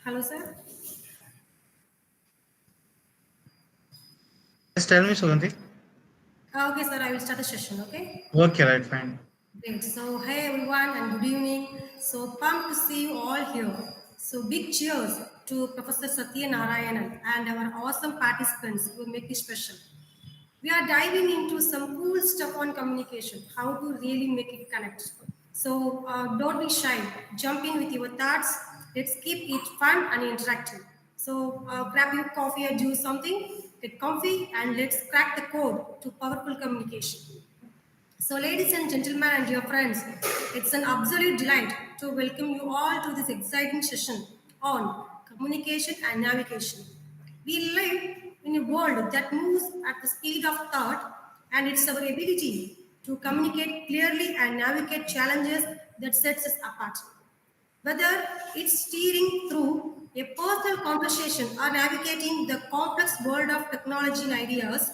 Hello, sir. Just tell me, Suganti. Okay, sir, I will start the session, okay? Okay, right, fine. Great. So, hey everyone, and good evening. So, pumped to see you all here. So, big cheers to Professor Sathya Narayanan and our awesome participants who make it special. We are diving into some cool stuff on communication, how to really make it connect. So, don't be shy. Jump in with your thoughts. Let's keep it fun and interactive. So, grab your coffee or do something, get comfy, and let's crack the code to powerful communication. So, ladies and gentlemen, and dear friends, it's an absolute delight to welcome you all to this exciting session on communication and navigation. We live in a world that moves at the speed of thought, and it's our ability to communicate clearly and navigate challenges that sets us apart. Whether it's steering through a personal conversation or navigating the complex world of technology and ideas,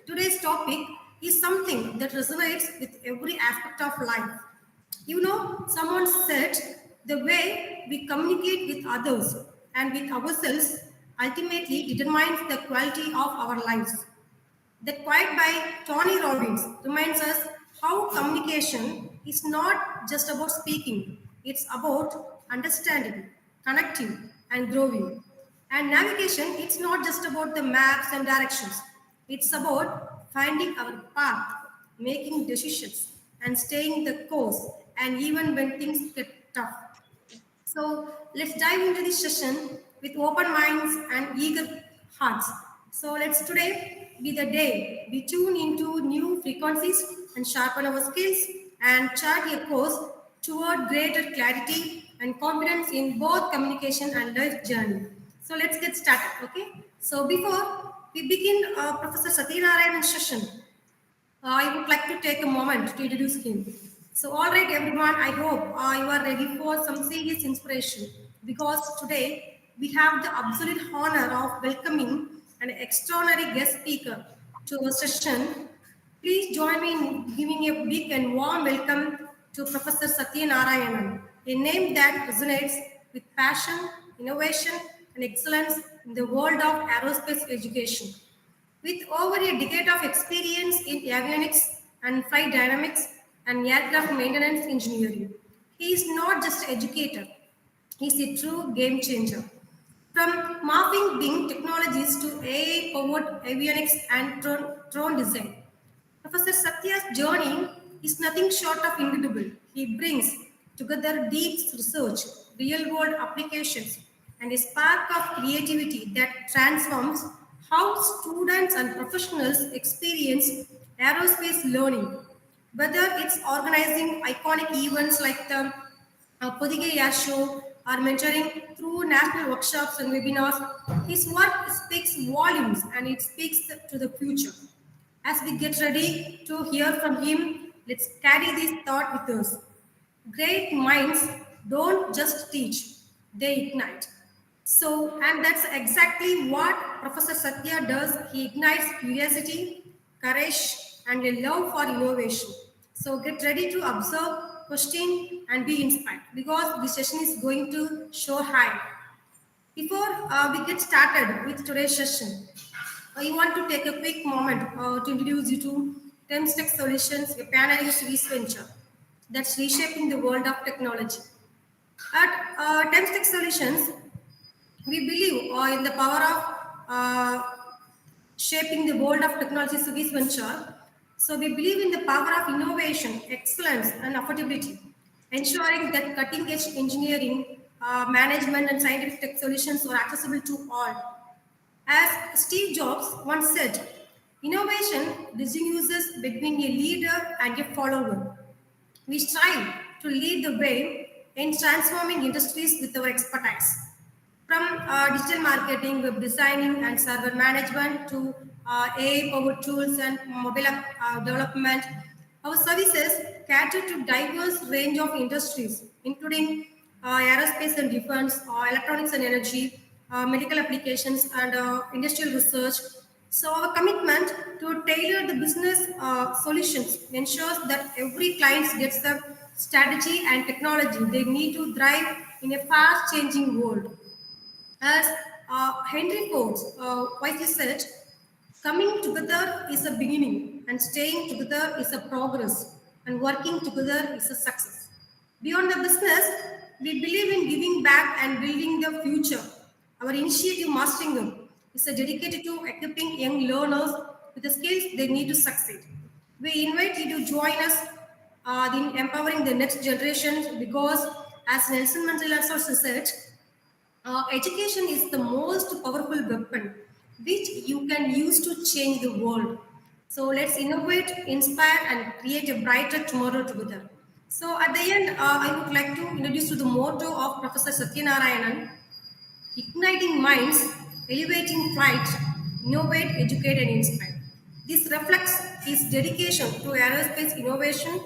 today's topic is something that resonates with every aspect of life. You know, someone said the way we communicate with others and with ourselves ultimately determines the quality of our lives. That quote by Tony Robbins reminds us how communication is not just about speaking, it's about understanding, connecting, and growing. And navigation, it's not just about the maps and directions, it's about finding our path, making decisions, and staying the course, and even when things get tough. So let's dive into this session with open minds and eager hearts. So let's today be the day we tune into new frequencies and sharpen our skills and chart a course toward greater clarity and confidence in both communication and life journey. So let's get started, okay? So before we begin Professor Satyanarayan's session, I would like to take a moment to introduce him. So, all right, everyone, I hope you are ready for some serious inspiration because today we have the absolute honor of welcoming an extraordinary guest speaker to our session. Please join me in giving a big and warm welcome to Professor Sathya Narayanan, a name that resonates with passion, innovation, and excellence in the world of aerospace education. With over a decade of experience in avionics and flight dynamics and aircraft maintenance engineering, he is not just an educator, he is a true game changer. From morphing wing technologies to AI powered avionics and drone design, Professor Satya's journey is nothing short of incredible. He brings together deep research, real world applications, and a spark of creativity that transforms how students and professionals experience aerospace learning. Whether it's organizing iconic events like the Podige Air Show or mentoring through national workshops and webinars, his work speaks volumes and it speaks to the future. As we get ready to hear from him, let's carry this thought with us. Great minds don't just teach, they ignite. So, and that's exactly what Professor Satya does. He ignites curiosity, courage, and a love for innovation. So, get ready to observe, question, and be inspired because this session is going to show high. Before we get started with today's session, I want to take a quick moment to introduce you to Thames Tech Solutions, a pan-Irish research venture that's reshaping the world of technology. At Thames Tech Solutions, we believe in the power of shaping the world of technology service venture. So we believe in the power of innovation, excellence, and affordability, ensuring that cutting-edge engineering, management, and scientific tech solutions are accessible to all. As Steve Jobs once said, innovation distinguishes between a leader and a follower. We strive to lead the way in transforming industries with our expertise. From digital marketing, web designing, and server management to AI-powered tools and mobile app development, our services cater to diverse range of industries, including aerospace and defense, electronics and energy, medical applications, and industrial research. So our commitment to tailor the business solutions ensures that every client gets the strategy and technology they need to thrive in a fast-changing world. As Henry Ford wisely said, coming together is a beginning, and staying together is a progress, and working together is a success. Beyond the business, we believe in giving back and building the future. Our initiative, Mastering Them, is dedicated to equipping young learners with the skills they need to succeed. We invite you to join us in empowering the next generation because, as Nelson Mandela also said, education is the most powerful weapon which you can use to change the world. So let's innovate, inspire, and create a brighter tomorrow together. So at the end, I would like to introduce you the motto of Professor Sathya Narayanan: igniting minds, elevating flight, innovate, educate, and inspire. This reflects his dedication to aerospace innovation,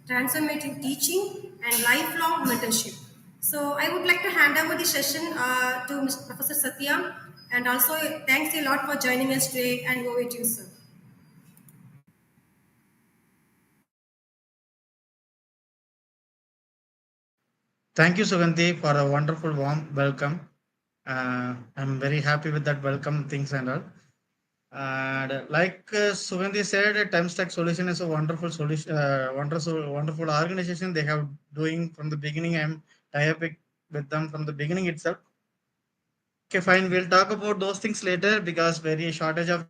transformative teaching, and lifelong mentorship. So I would like to hand over the session to Mr. Professor Satya, and also thanks a lot for joining us today, and over to you, sir. Thank you, Sugandhi, for a wonderful warm welcome. I'm very happy with that welcome things and all. And like Sugandhi said, Time Stack Solution is a wonderful solution, wonderful organization. They have doing from the beginning. I'm tie up with them from the beginning itself. Okay, fine. We'll talk about those things later because very shortage of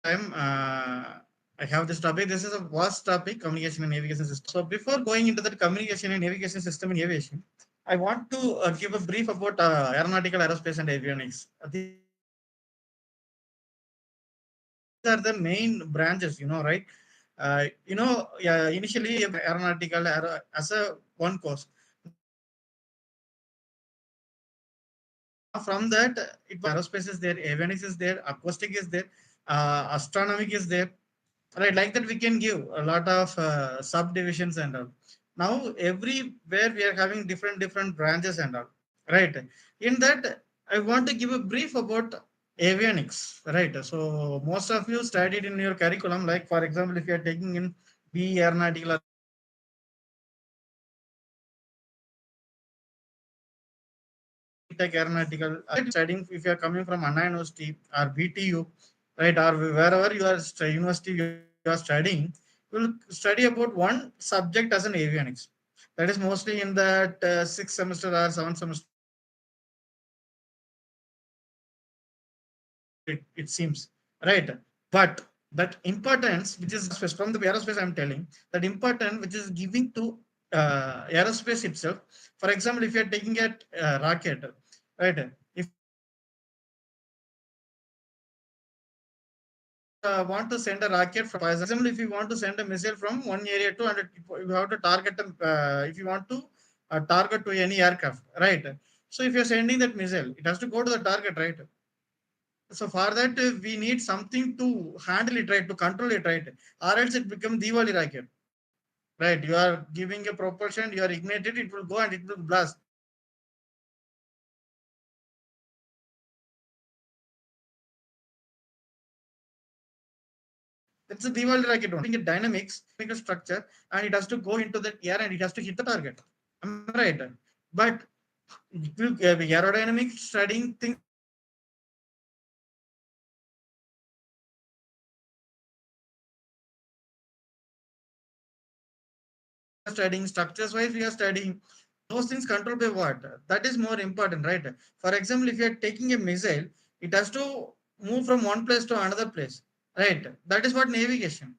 time. I have this topic. This is a vast topic, communication and navigation system. So before going into that communication and navigation system in aviation, I want to give a brief about aeronautical, aerospace, and avionics. These are the main branches, right? Yeah, initially aeronautical as a one course. From that, it aerospace is there, avionics is there, acoustic is there, astronomic is there. Right, like that we can give a lot of subdivisions and all. Now everywhere we are having different branches and all. Right. In that, I want to give a brief about avionics. Right. So most of you studied in your curriculum, like for example, if you are taking in B aeronautical tech aeronautical studying, if you are coming from Anna University or BTU, right, or wherever you are university you are studying, you will study about one subject as an avionics. That is mostly in that sixth semester or seventh semester. It seems right, but that importance which is from the aerospace I'm telling, that important which is giving to aerospace itself. For example, if you are taking a rocket, right, if want to send a rocket from, for example, if you want to send a missile from one area to another, you have to target them. If you want to target to any aircraft, right? So if you're sending that missile, it has to go to the target, right? So for that, we need something to handle it, right? To control it, right? Or else it become Diwali rocket, right? You are giving a propulsion, you are ignited, it will go and it will blast. That's a Diwali rocket one. A dynamics, make a structure, and it has to go into the air and it has to hit the target. Am I right? But it will aerodynamic studying things studying structures wise, we are studying those things controlled by what? That is more important, right? For example, if you are taking a missile, it has to move from one place to another place, right? That is what navigation,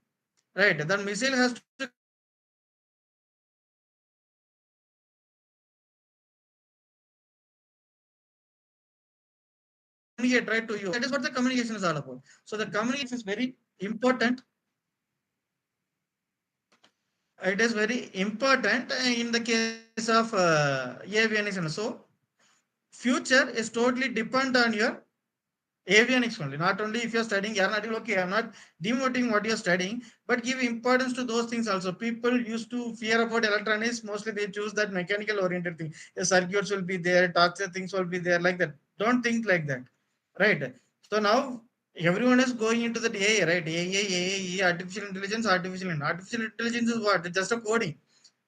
right? The missile has to communicate right to you. That is what the communication is all about. So the communication is very important. It is very important in the case of aviation. So future is totally depend on your avionics only. Not only if you're studying aeronautical, okay, I'm not demoting what you're studying, but give importance to those things also. People used to fear about electronics, mostly they choose that mechanical oriented thing. The circuits will be there, torture things will be there, like that. Don't think like that, right? So now everyone is going into that AI, right? AI, artificial intelligence, artificial intelligence is what? It's just a coding,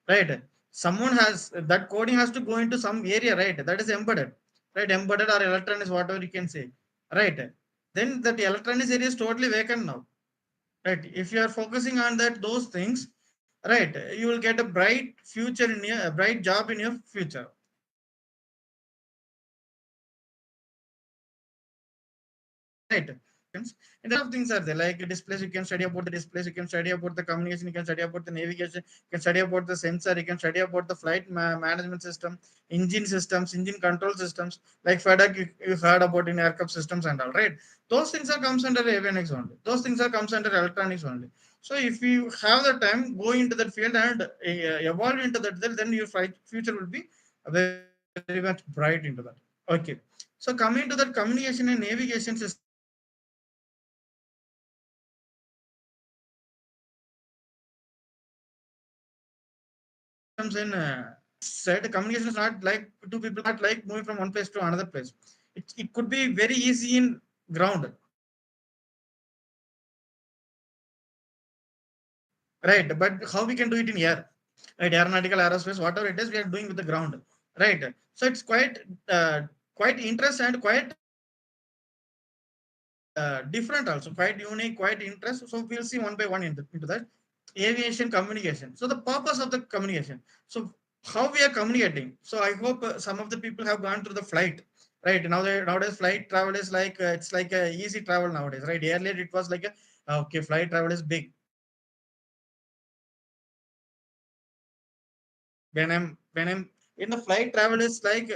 right? someone has that coding has to go into some area, right? That is embedded, right? Embedded or electronics, whatever you can say, right? Then that electronics area is totally vacant now, right? If you are focusing on that those things, right, you will get a bright future in your a bright job in your future, right? And a lot of things are there, like displays. You can study about the displays. You can study about the communication. You can study about the navigation. You can study about the sensor. You can study about the flight management system, engine systems, engine control systems. Like FedEx, you heard about in aircraft systems and all, right? Those things are comes under avionics only. Those things are comes under electronics only. So if you have the time, go into that field and evolve into that, then your future will be very much bright into that. Okay. So coming to that communication and navigation systems in said communication is not like two people not like moving from one place to another place. It could be very easy in ground, right? But how we can do it in air, right? Aeronautical, aerospace, whatever it is, we are doing with the ground, right? So it's quite interesting and quite different also, quite unique, quite interesting. So we'll see one by one into that aviation communication. So the purpose of the communication. So how we are communicating. So I hope some of the people have gone through the flight. Right now, nowadays flight travel is like it's like a easy travel nowadays. Right, earlier it was like a okay, flight travel is big. When I'm in the flight travel is like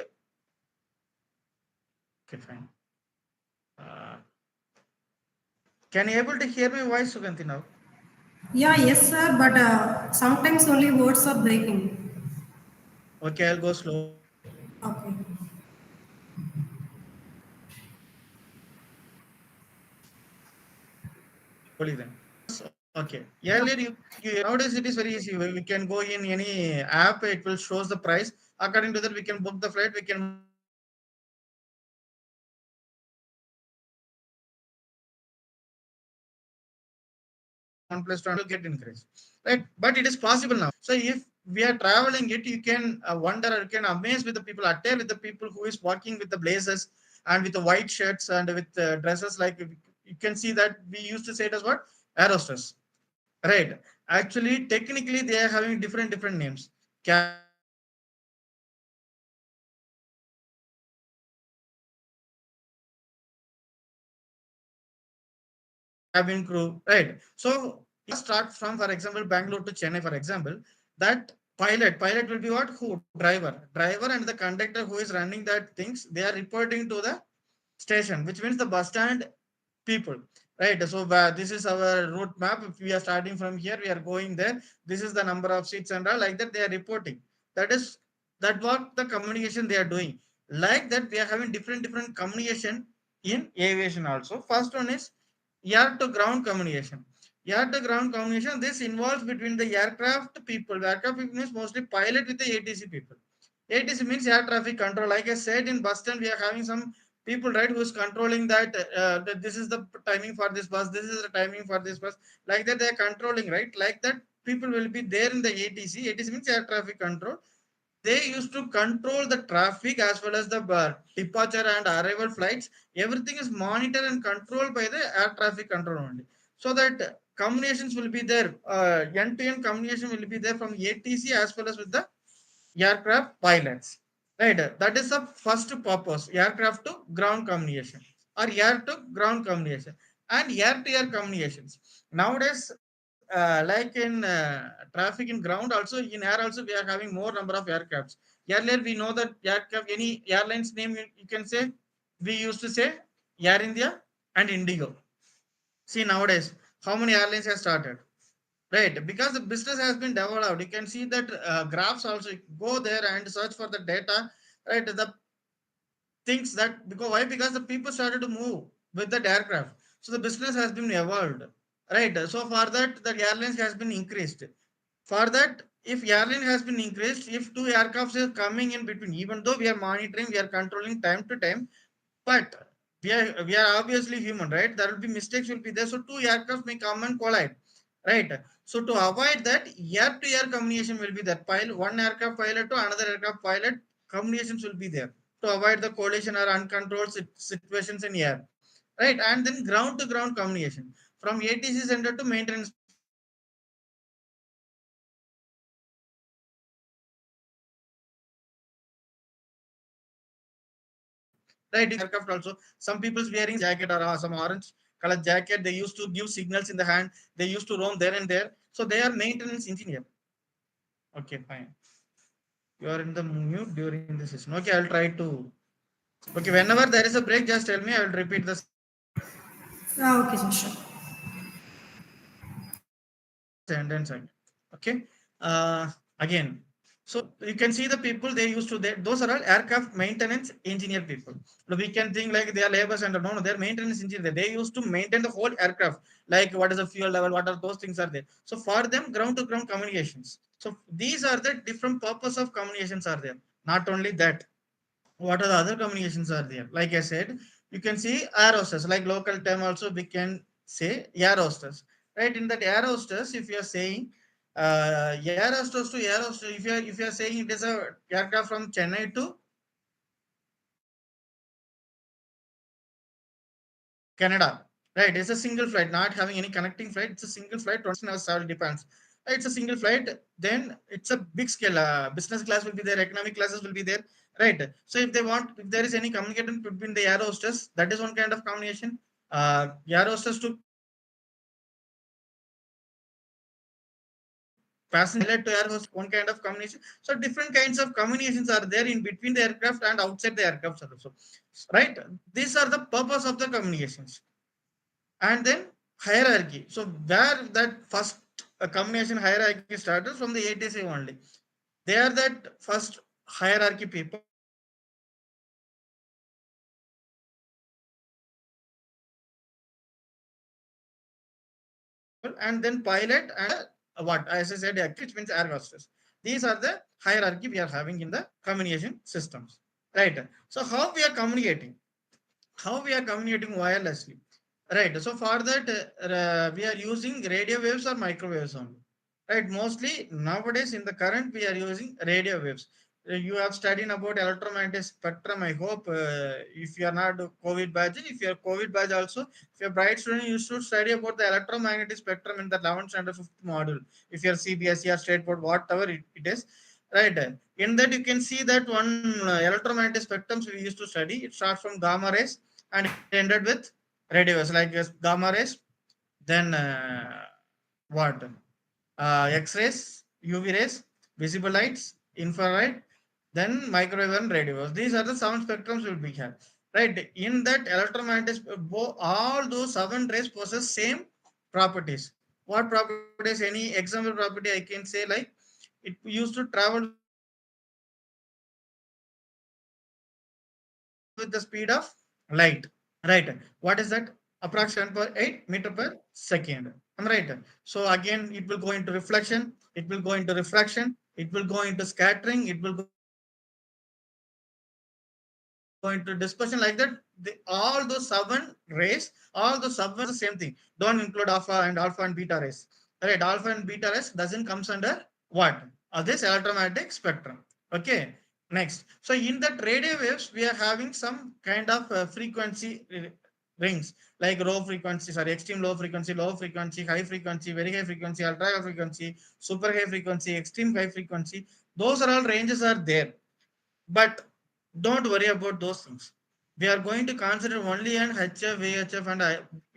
okay, fine. Uh, can you able to hear my voice, Suganti now? Yeah, yes, sir, but sometimes only words are breaking. Okay, I'll go slowly then. Okay. Okay. Earlier, you nowadays it is very easy. We can go in any app. It will shows the price. According to that, we can book the flight. We can move from one place to another place. Right. According to that, get increased. Right. But it is possible now. So if we are traveling it, you can wonder or you can amaze with the people, attend with the people who is walking with the blazers and with the white shirts and with dresses. Like you can see that we used to say it as what aerosters. Right. Actually, technically, they are having different names. Cabin crew, cabin crew. Right. So start from, for example, Bangalore to Chennai, for example, that pilot will be what? Who? Driver and the conductor who is running that things, they are reporting to the station, which means the bus stand people, right? So this is our route map. If we are starting from here, we are going there. This is the number of seats and all like that. They are reporting. That is that what the communication they are doing. Like that, we are having different communication in aviation also. First one is air to ground communication. Air to ground communication. This involves between the aircraft people. The aircraft people means mostly pilot with the ATC people. ATC means air traffic control. Like I said, in bus stand, we are having some people, right, who's controlling that this is the timing for this bus, this is the timing for this bus, like that they're controlling, right? Like that people will be there in the ATC means air traffic control. They used to control the traffic as well as the departure and arrival flights. Everything is monitored and controlled by the air traffic control only, so that communications will be there, end-to-end communication will be there from ATC as well as with the aircraft pilots. Right. That is the first purpose. Aircraft to ground communication or air to ground communication and air to air communications. Nowadays, like in traffic in ground, also in air, also we are having more number of aircrafts. Earlier, we know that aircraft, any airlines name you can say, we used to say Air India and Indigo. See nowadays, how many airlines have started? Right, because the business has been developed. You can see that graphs also go there and search for the data. Right, the things that because why? Because the people started to move with that aircraft. So the business has been evolved. Right. So for that, the airlines has been increased. For that, if airline has been increased, if two aircrafts is coming in between, even though we are monitoring, we are controlling time to time, but we are obviously human, right? There will be mistakes will be there. So two aircraft may come and collide. right? So to avoid that, air-to-air communication will be there. One aircraft pilot to another aircraft pilot, communications will be there to avoid the collision or uncontrolled situations in air, right? And then ground-to-ground communication from ATC center to maintenance point. So this is the communication system we are having in the avionics system, right? So this is the communication system we are having in the aircraft also. Some people's wearing jacket or some orange color jacket. They used to give signals in the hand. They used to roam there and there. So they are maintenance engineer. Okay, fine. You are in the mute during the session. Okay, I'll try to. Okay, whenever there is a break, just tell me. I will repeat the Okay, sir, sure. sentence again. Okay. Again. So you can see the people they used to those are all aircraft maintenance engineer people. So we can think like they are laborers and no, they're maintenance engineer. They used to maintain the whole aircraft, like what is the fuel level, what are those things are there. So for them, ground to ground communications. So these are the different purpose of communications are there. Not only that, what are the other communications are there? Like I said, you can see air hostess, like local term also we can say air hostess, right? In that air hostess, if you are saying air hostess to air hostess, if you are saying it is a aircraft from Chennai to Canada, right? It's a single flight, not having any connecting flight. It's a single flight, 20 hours travel depends. It's a single flight, then it's a big scale. Business class will be there, economic classes will be there, right? So if they want, if there is any communication between the air hostess, that is one kind of communication. Air hostess to passenger to air host, one kind of communication. So different kinds of communications are there in between the aircraft and outside the aircraft also, right? These are the purpose of the communications. And then hierarchy. So where that first combination hierarchy started from the ATC only. They are that first hierarchy people, and then pilot and what as I said, which means air hostess. These are the hierarchy we are having in the communication systems, right? So how we are communicating? How we are communicating wirelessly, right? So for that, we are using radio waves or microwaves only, right? Mostly nowadays in the current we are using radio waves. You have studied about electromagnetic spectrum. I hope if you are not COVID batch, if you are COVID batch also, if you are bright student, you should study about the electromagnetic spectrum in the 11th and 5th module. If you are CBSE or state board, whatever it is, right? In that you can see that one electromagnetic spectrums we used to study. It starts from gamma rays and it ended with radio waves like gamma rays, then what? X-rays, UV rays, visible lights, infrared, then microwave and radio waves. These are the sound spectrums will be here. Right. In that electromagnetic, all those seven rays possess same properties. What properties? Any example property I can say like it used to travel with the speed of light. Right. What is that? Approximately 7.8 meter per second. Am I right? So again, it will go into reflection, it will go into refraction, it will go into scattering, it will go into dispersion like that. All those seven rays, all those seven are the same thing. Don't include alpha and alpha and beta rays. Right? Alpha and beta rays doesn't comes under what? This electromagnetic spectrum. Okay. Next. So in that radio waves, we are having some kind of frequency rings like low frequency, sorry, extreme low frequency, high frequency, very high frequency, ultra high frequency, super high frequency, extreme high frequency. Those are all ranges are there. But don't worry about those things. We are going to consider only an HF, VHF, and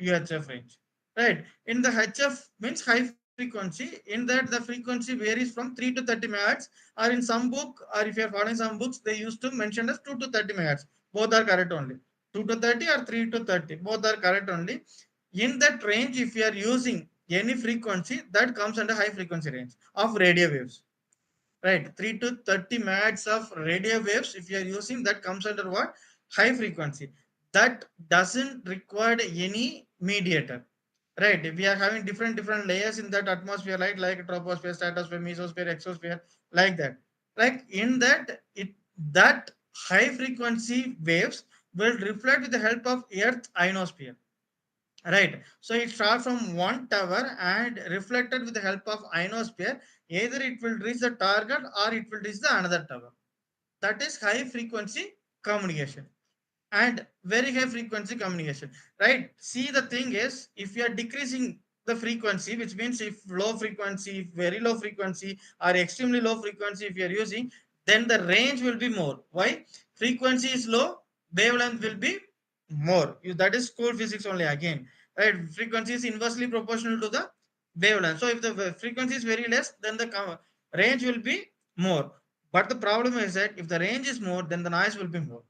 UHF range. Right? In the HF means high frequency. In that the frequency varies from 3 to 30 megahertz. Or in some book, or if you are following some books, they used to mention as 2 to 30 megahertz. Both are correct only. 2 to 30 or 3 to 30. Both are correct only. In that range, if you are using any frequency, that comes under high frequency range of radio waves. Right, 3 to 30 megahertz of radio waves, if you are using that comes under what? High frequency. That doesn't require any mediator. Right, we are having different layers in that atmosphere, like troposphere, stratosphere, mesosphere, exosphere, like that. Like in that, that high frequency waves will reflect with the help of Earth ionosphere. Right. So it starts from one tower and reflected with the help of ionosphere. Either it will reach the target or it will reach the another tower. That is high frequency communication and very high frequency communication. Right. See, the thing is, if you are decreasing the frequency, which means if low frequency, if very low frequency, or extremely low frequency, if you are using, then the range will be more. Why? Frequency is low, wavelength will be more. That is school physics only again. Right? Frequency is inversely proportional to the wavelength. So if the frequency is very less, then the range will be more. But the problem is that if the range is more, then the noise will be more.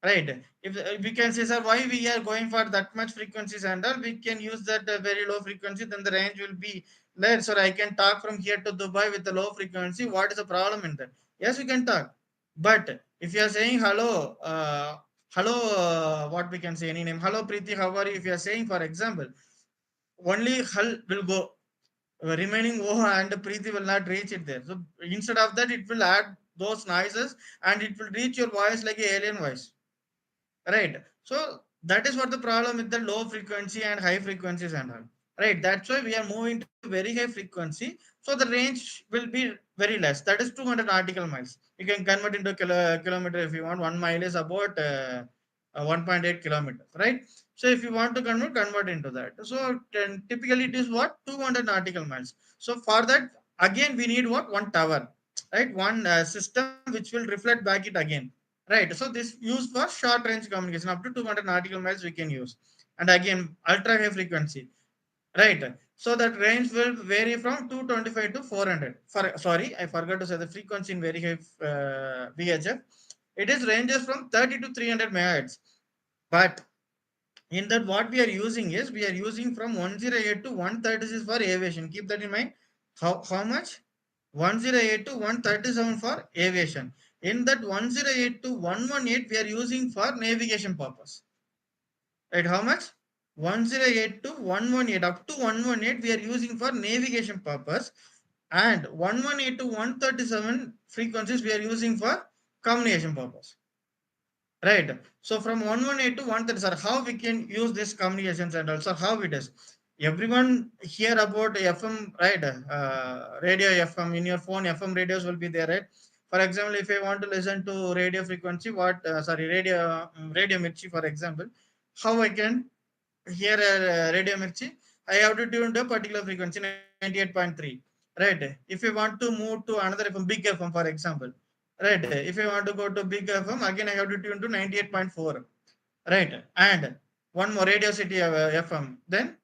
Right. If we can say, sir, why we are going for that much frequencies and all, we can use that very low frequency, then the range will be less. So I can talk from here to Dubai with the low frequency. What is the problem in that? Yes, we can talk. But if you are saying hello, what we can say any name, hello Preeti, how are you? If you are saying, for example, only hal will go. Remaining O and Preeti will not reach it there. So instead of that, it will add those noises and it will reach your voice like a alien voice. Right. So that is what the problem with the low frequency and high frequencies and all. Right. That's why we are moving to very high frequency. So the range will be very less. That is 200 nautical miles. You can convert into kilometer if you want. 1 mile is about 1.8 kilometers. Right. So if you want to convert into that. So typically it is what 200 nautical miles. So for that again we need what one tower. Right. One system which will reflect back it again. Right. So this used for short range communication up to 200 nautical miles we can use. And again, ultra high frequency. Right. So that range will vary from 225 to 400. Sorry, I forgot to say the frequency in very high VHF. It is ranges from 30 to 300 megahertz. But in that, what we are using is we are using from 108 to 136 for aviation. Keep that in mind. How much? 108 to 137 for aviation. In that 108 to 118, we are using for navigation purpose. Right? How much? 108 to 118. Up to 118, we are using for navigation purpose. And 118 to 137 frequencies, we are using for communication purpose. Right. So from 118 to 130, sir, how we can use this communications and also how it is. Everyone hear about FM, right? Radio FM in your phone, FM radios will be there, right? For example, if I want to listen to radio frequency, radio Mirchi, for example, how I can hear a radio Mirchi? I have to tune to a particular frequency, 98.3, right? If you want to move to another FM, big FM, for example, right? If I want to go to big FM, again I have to tune to 98.4, right? And one more Radio City FM, then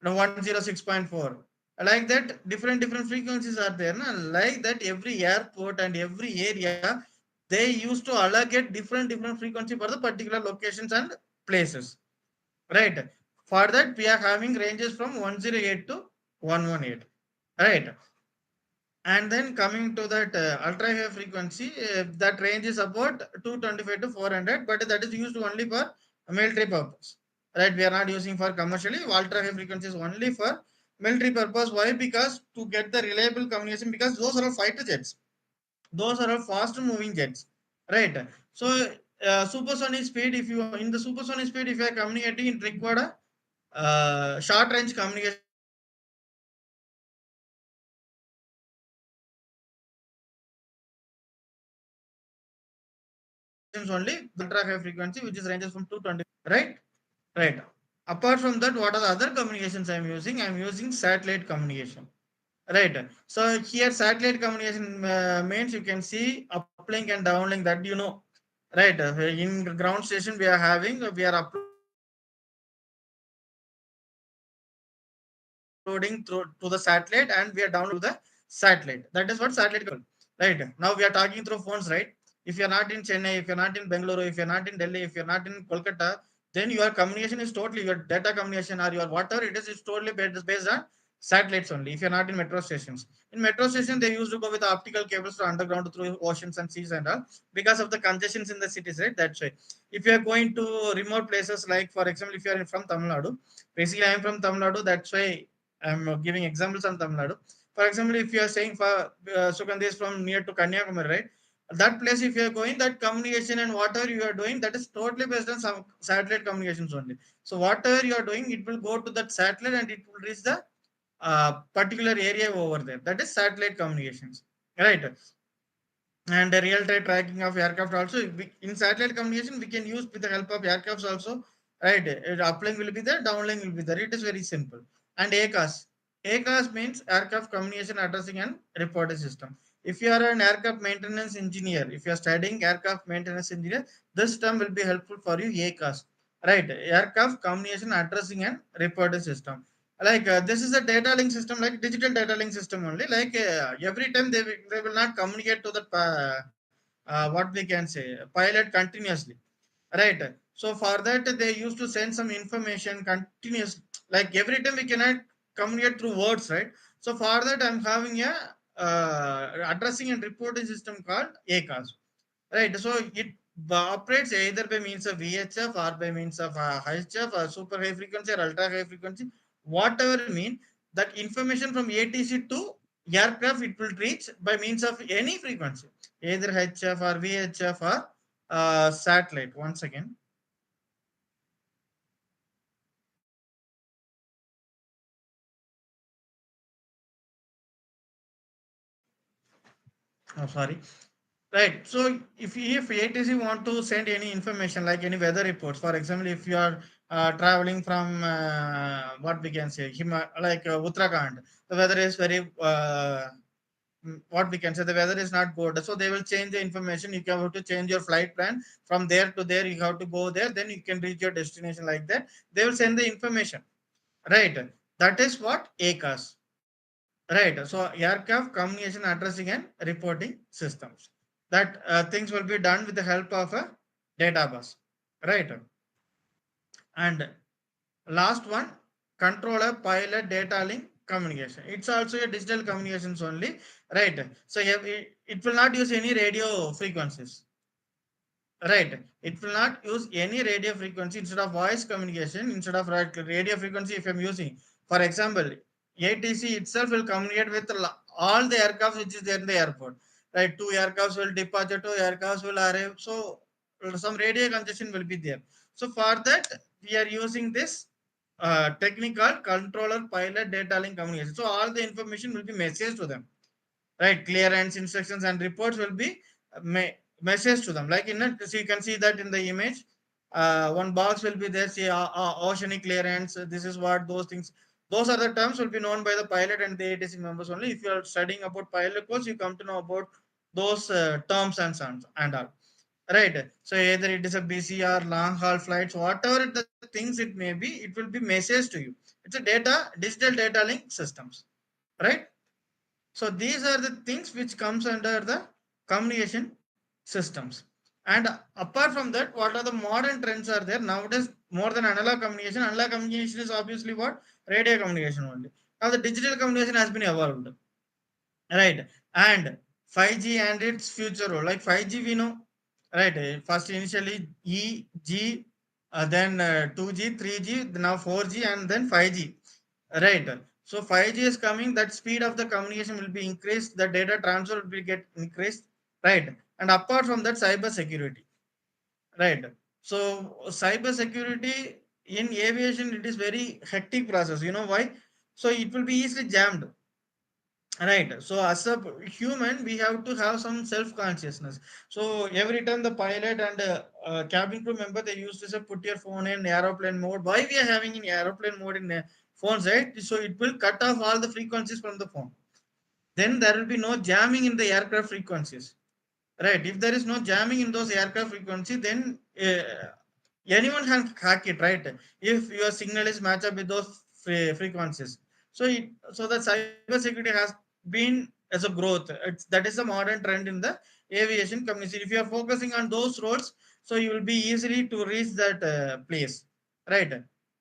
106.4. Like that, different frequencies are there. Na? Like that, every airport and every area, they used to allocate different frequency for the particular locations and places. Right. For that, we are having ranges from 108 to 118. Right. And then coming to that ultra high frequency, that range is about 225 to 400, but that is used only for military purpose. Right, we are not using for commercially. Ultra high frequency is only for military purpose. Why? Because to get the reliable communication, because those are all fighter jets. Those are all fast moving jets. Right. So supersonic speed, if you in the supersonic speed, if you are communicating, it required a short range communications only. That is why we are using ultra high frequency, which is ranges from 225 to 400. Right. Right. Apart from that, what are the other communications I am using? I am using satellite communication. Right. So here satellite communication means you can see uplink and downlink, that you know. Right. In ground station we are having, we are uploading through to the satellite and we are downloading to the satellite. That is what satellite communication. Right. Now we are talking through phones, right? If you're not in Chennai, if you're not in Bengaluru, if you're not in Delhi, if you're not in Kolkata, then your communication is totally your data communication or your whatever it is totally based on satellites only. If you're not in metro stations, in metro stations they used to go with optical cables to underground through oceans and seas and all because of the congestions in the cities, right? That's why. If you are going to remote places, like for example, if you are from Tamil Nadu, basically I am from Tamil Nadu, that's why I'm giving examples on Tamil Nadu. For example, if you are saying for Sugandhi is from near to Kanyakumari, right? that place if you are going, that communication and whatever you are doing, that is totally based on some satellite communications only. So whatever you are doing, it will go to that satellite and it will reach the particular area over there. That is satellite communications, right? And the real-time tracking of aircraft also, in satellite communication we can use with the help of aircrafts also, right? Uplink will be there, downlink will be there. It is very simple. And ACAS means aircraft communication addressing and reporting system. If you are an aircraft maintenance engineer, if you are studying aircraft maintenance engineer, this term will be helpful for you. ACAS, right? Aircraft communication addressing and reporting system. Like this is a data link system, like digital data link system only. Like every time they will not communicate to the what we can say pilot continuously, right? So for that they used to send some information continuous, like every time we cannot communicate through words, right? So for that I'm having a addressing and reporting system called ACAS. Right. So it operates either by means of VHF or by means of HF or super high frequency or ultra high frequency, whatever mean. That information from ATC to aircraft it will reach by means of any frequency, either HF or VHF or satellite. Once again, oh sorry. Right. So if ATC want to send any information like any weather reports, for example, if you are traveling from what we can say, like Uttarakhand, the weather is very what we can say, the weather is not good. So they will change the information. You have to change your flight plan from there to there. You have to go there, then you can reach your destination like that. They will send the information. Right. That is what ACAS. Right. So aircraft communication addressing and reporting systems. That things will be done with the help of a database. Right. And last one, controller pilot data link communication. It's also a digital communications only. Right. So it will not use any radio frequencies. Right. It will not use any radio frequency instead of voice communication, instead of radio frequency. If I'm using, for example, ATC itself will communicate with all the aircraft which is there in the airport. Right. Two aircrafts will departure, two aircrafts will arrive. So some radio congestion will be there. So for that, we are using this technical controller pilot data link communication. So all the information will be messaged to them, right? Clearance instructions and reports will be message to them, like in it. So you can see that in the image, one box will be there, say oceanic clearance. This is what those things, those are the terms will be known by the pilot and the ATC members only. If you are studying about pilot course, you come to know about those terms and sounds and all, right? So either it is a BC or long haul flights, whatever the things it may be, it will be message to you. It's a digital data link systems, right? So these are the things which comes under the communication systems. And apart from that, what are the modern trends are there nowadays? More than analog communication, analog communication is obviously what? Radio communication only. Now the digital communication has been evolved, right? And 5G and its future role. Like 5G, we know, right? First initially EG, then 2G, 3G, now 4G, and then 5G. Right. So 5G is coming, that speed of the communication will be increased, the data transfer will be get increased, right? And apart from that, cyber security, right? So cyber security in aviation, it is very hectic process. You know why? So it will be easily jammed, right? So as a human, we have to have some self consciousness. So every time the pilot and cabin crew member, they used to say put your phone in aeroplane mode. Why we are having in aeroplane mode in phones, right? So it will cut off all the frequencies from the phone. Then there will be no jamming in the aircraft frequencies, right? If there is no jamming in those aircraft frequency, then anyone can hack it, right? If your signal is matched up with those frequencies. So so the cybersecurity has been as a growth. That is a modern trend in the aviation community. If you are focusing on those roads, so you will be easily to reach that place, right?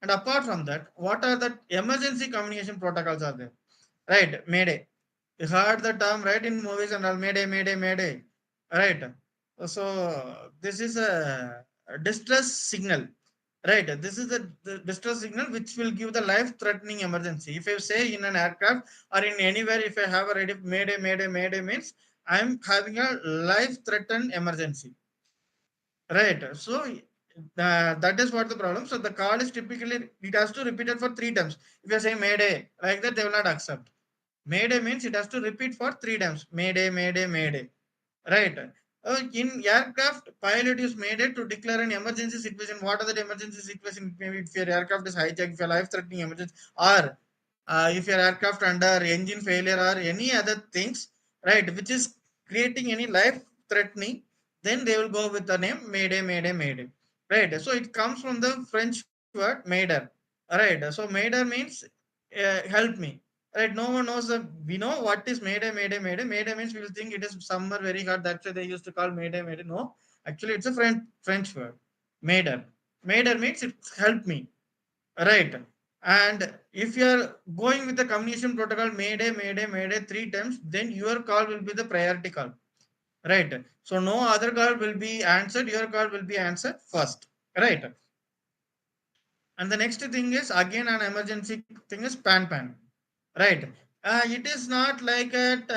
And apart from that, what are the emergency communication protocols are there? Right, Mayday. You heard the term, right, in movies and all, Mayday, Mayday, Mayday. Right. So this is a distress signal. Right. This is the distress signal which will give the life-threatening emergency. If I say in an aircraft or in anywhere, if I have a radio, Mayday, Mayday, Mayday means I'm having a life threatened emergency. Right. So that is what the problem. So the call is typically it has to repeat it for three times. If you say Mayday, like that, they will not accept. Mayday means it has to repeat for three times. Mayday, Mayday, Mayday. Right. In aircraft, pilot is made to declare an emergency situation. What are the emergency situation? Maybe if your aircraft is hijacked, if your life-threatening emergency, or if your aircraft under engine failure or any other things, right, which is creating any life-threatening, then they will go with the name Mayday, Mayday, Mayday. Right. So it comes from the French word Mayder. Right. So Mayder means help me. Right, no one knows the we know what is Mayday, Mayday, Mayday. Mayday means we will think it is summer very hot. That's why they used to call Mayday, Mayday. No, actually it's a French word. Mayder. Mayder means it help me. Right. And if you are going with the communication protocol Mayday, Mayday, Mayday three times, then your call will be the priority call. Right. So no other call will be answered. Your call will be answered first. Right. And the next thing is again an emergency thing is pan. Right. It is not like at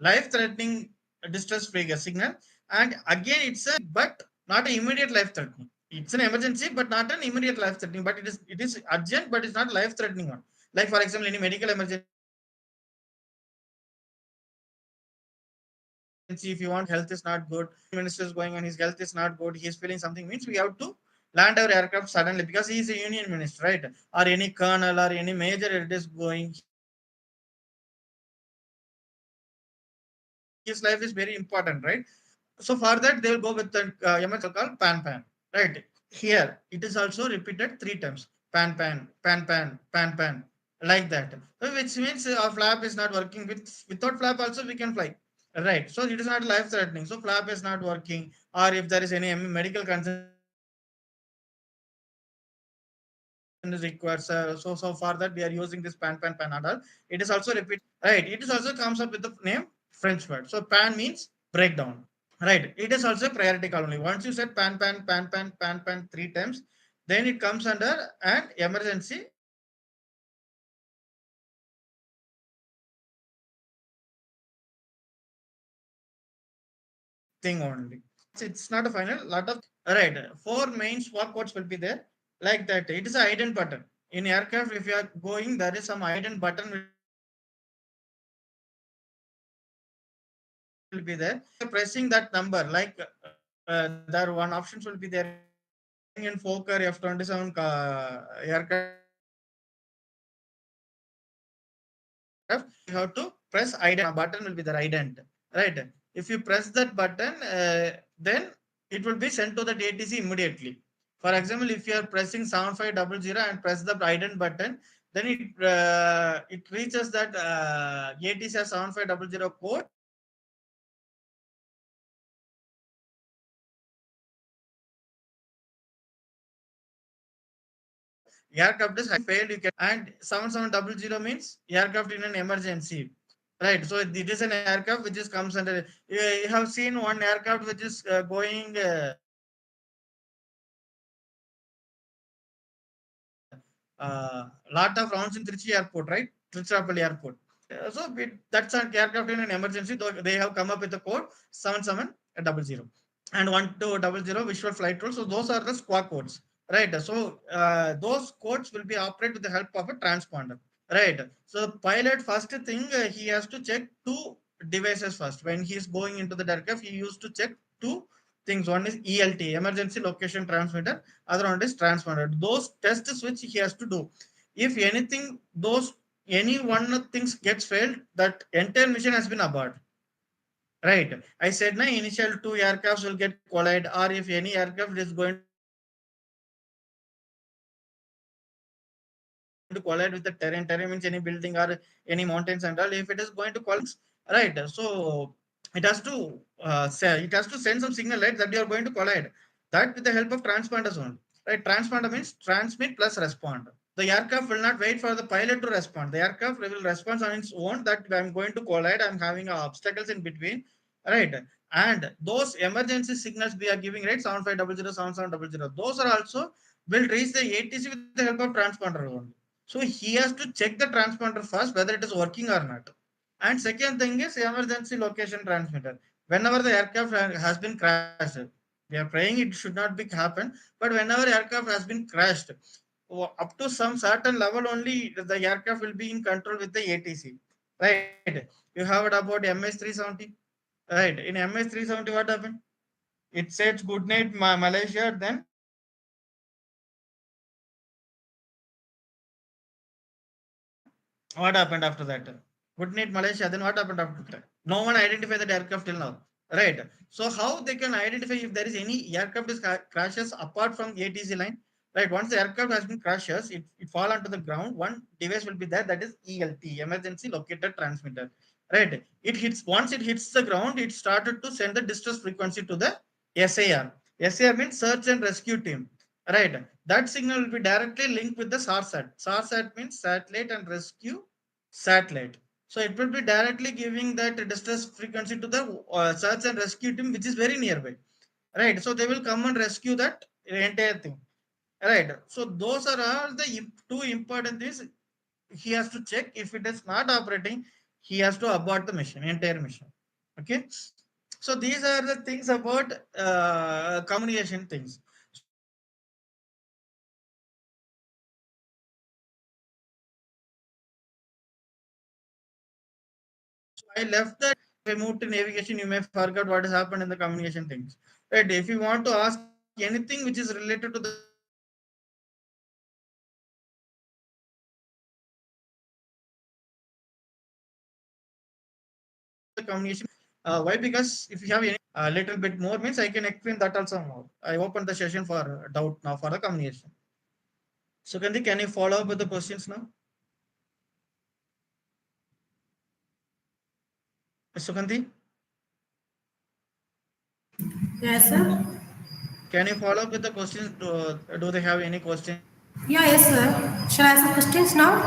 life-threatening distress trigger signal, and again it's a but not an immediate life-threatening. It's an emergency, but not an immediate life-threatening. But it is urgent, but it's not life-threatening one. Like for example, any medical emergency, if you want health is not good, minister is going on, his health is not good, he is feeling something, means we have to land our aircraft suddenly because he is a union minister, right? Or any colonel or any major it is going, his life is very important, right? So for that they will go with the emergency call call pan Emergency call called pan. Right. Here it is also repeated three times. Pan. Like that. Which means our flap is not working. Without flap also we can fly. Right. So it is not life threatening. So flap is not working. Or if there is any medical concern is required, so for that we are using this pan. It is also repeated three times. It is also comes up with the name French word. So pan means breakdown. Right. It is also a priority call only. Once you said pan three times, then it comes under an emergency thing only. It's not a final. Lot of right. Four main swap codes will be there. Like that. It is a hidden button. In aircraft, if you are going, there is some hidden button will be there. Pressing that number, like there one options will be there. Like in Fokker F-27 aircraft, we have to press ident. Right? If you press that button, right? If you press that button, then it will be sent to the ATC immediately. For example, if you are pressing 7500 and press the ident button, then it reaches that ATC 7500 code. Then it will be sent to the aircraft. Aircraft will be informed that aircraft is failed. You can and 7700 means aircraft in an emergency. Right. So it is an aircraft which is comes under. You have seen one aircraft which is going lot of rounds in Trichy Airport, right? Trichapalli Airport. That's an aircraft in an emergency. Though they have come up with the code 7700 and 1200 visual flight rules. So those are the squawk codes, right? So those codes will be operated with the help of a transponder. Right. So pilot first thing he has to check two devices first. When he is going into the aircraft, he used to check two things. One is ELT, emergency location transmitter. Other one is transponder. Those tests which he has to do. If anything, those any one of things gets failed, that entire mission has been aborted. Right. I said na initial two aircrafts will get collide, or if any aircraft is going to collide with the terrain. Terrain means any building or any mountains and all. If it is going to collide with the right. So it has to it has to send some signal, right, that you are going to collide. That with the help of transponders only. Right. Transponder means transmit plus respond. The aircraft will not wait for the pilot to respond. The aircraft will respond on its own that I'm going to collide, I'm having obstacles in between, right? And those emergency signals we are giving, right? 7500, 7700, those are also will reach the ATC with the help of transponder only. So he has to check the transponder first whether it is working or not. And second thing is emergency location transmitter. Whenever the aircraft has been crashed, we are praying it should not be happen, but whenever aircraft has been crashed, up to some certain level only the aircraft will be in control with the ATC. Right? You have it about MS-370. Right? In MS-370, what happened? It says good night Malaysia. Then what happened after that? Good night Malaysia. Then what happened after that? No one identified that aircraft till now. Right. So how they can identify if there is any aircraft is crashes apart from ATC line? Right. Once the aircraft has been crashes, it fall onto the ground. One device will be there, that is ELT, emergency locator transmitter. Right. It hits once it hits the ground, it started to send the distress frequency to the SAR. SAR means search and rescue team. Right. That signal will be directly linked with the SARSAT. SARSAT means satellite and rescue satellite. So it will be directly giving that distress frequency to the search and rescue team, which is very nearby. Right. So they will come and rescue that entire thing. Right. So those are all the two important things. He has to check. If it is not operating, he has to abort the mission, entire mission. Okay. So these are the things about communication things. So I left that remote navigation, you may forget what has happened in the communication things. Right. If you want to ask anything which is related to the communication, you can ask me anything. Right. So I will answer you anything which is related to the communication. Why? Because if you have any little bit more means I can explain that also more. I open the session for doubt now for the communication. So can you follow up with the questions now? Sukandi, Yes, sir. can you follow up with the questions? Do they have any questions? Yeah, yes, sir. Shall I ask the questions now?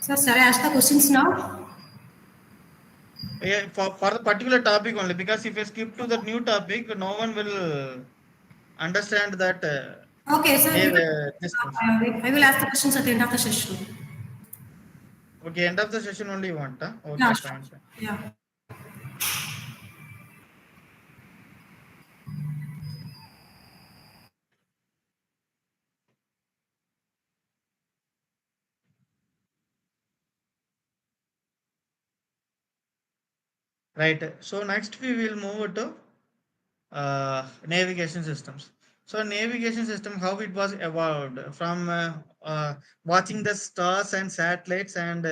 Sir, shall I ask the questions now? Yeah, for the particular topic only, because if I skip to the new topic, no one will understand that Okay, sir. this thing. I will ask the questions at the end of the session. Okay, end of the session only you want, huh? Yeah, Okay, sure. fine, fine. Yeah. Right. So next we will move to navigation systems. So navigation system, how it was evolved from watching the stars and satellites, and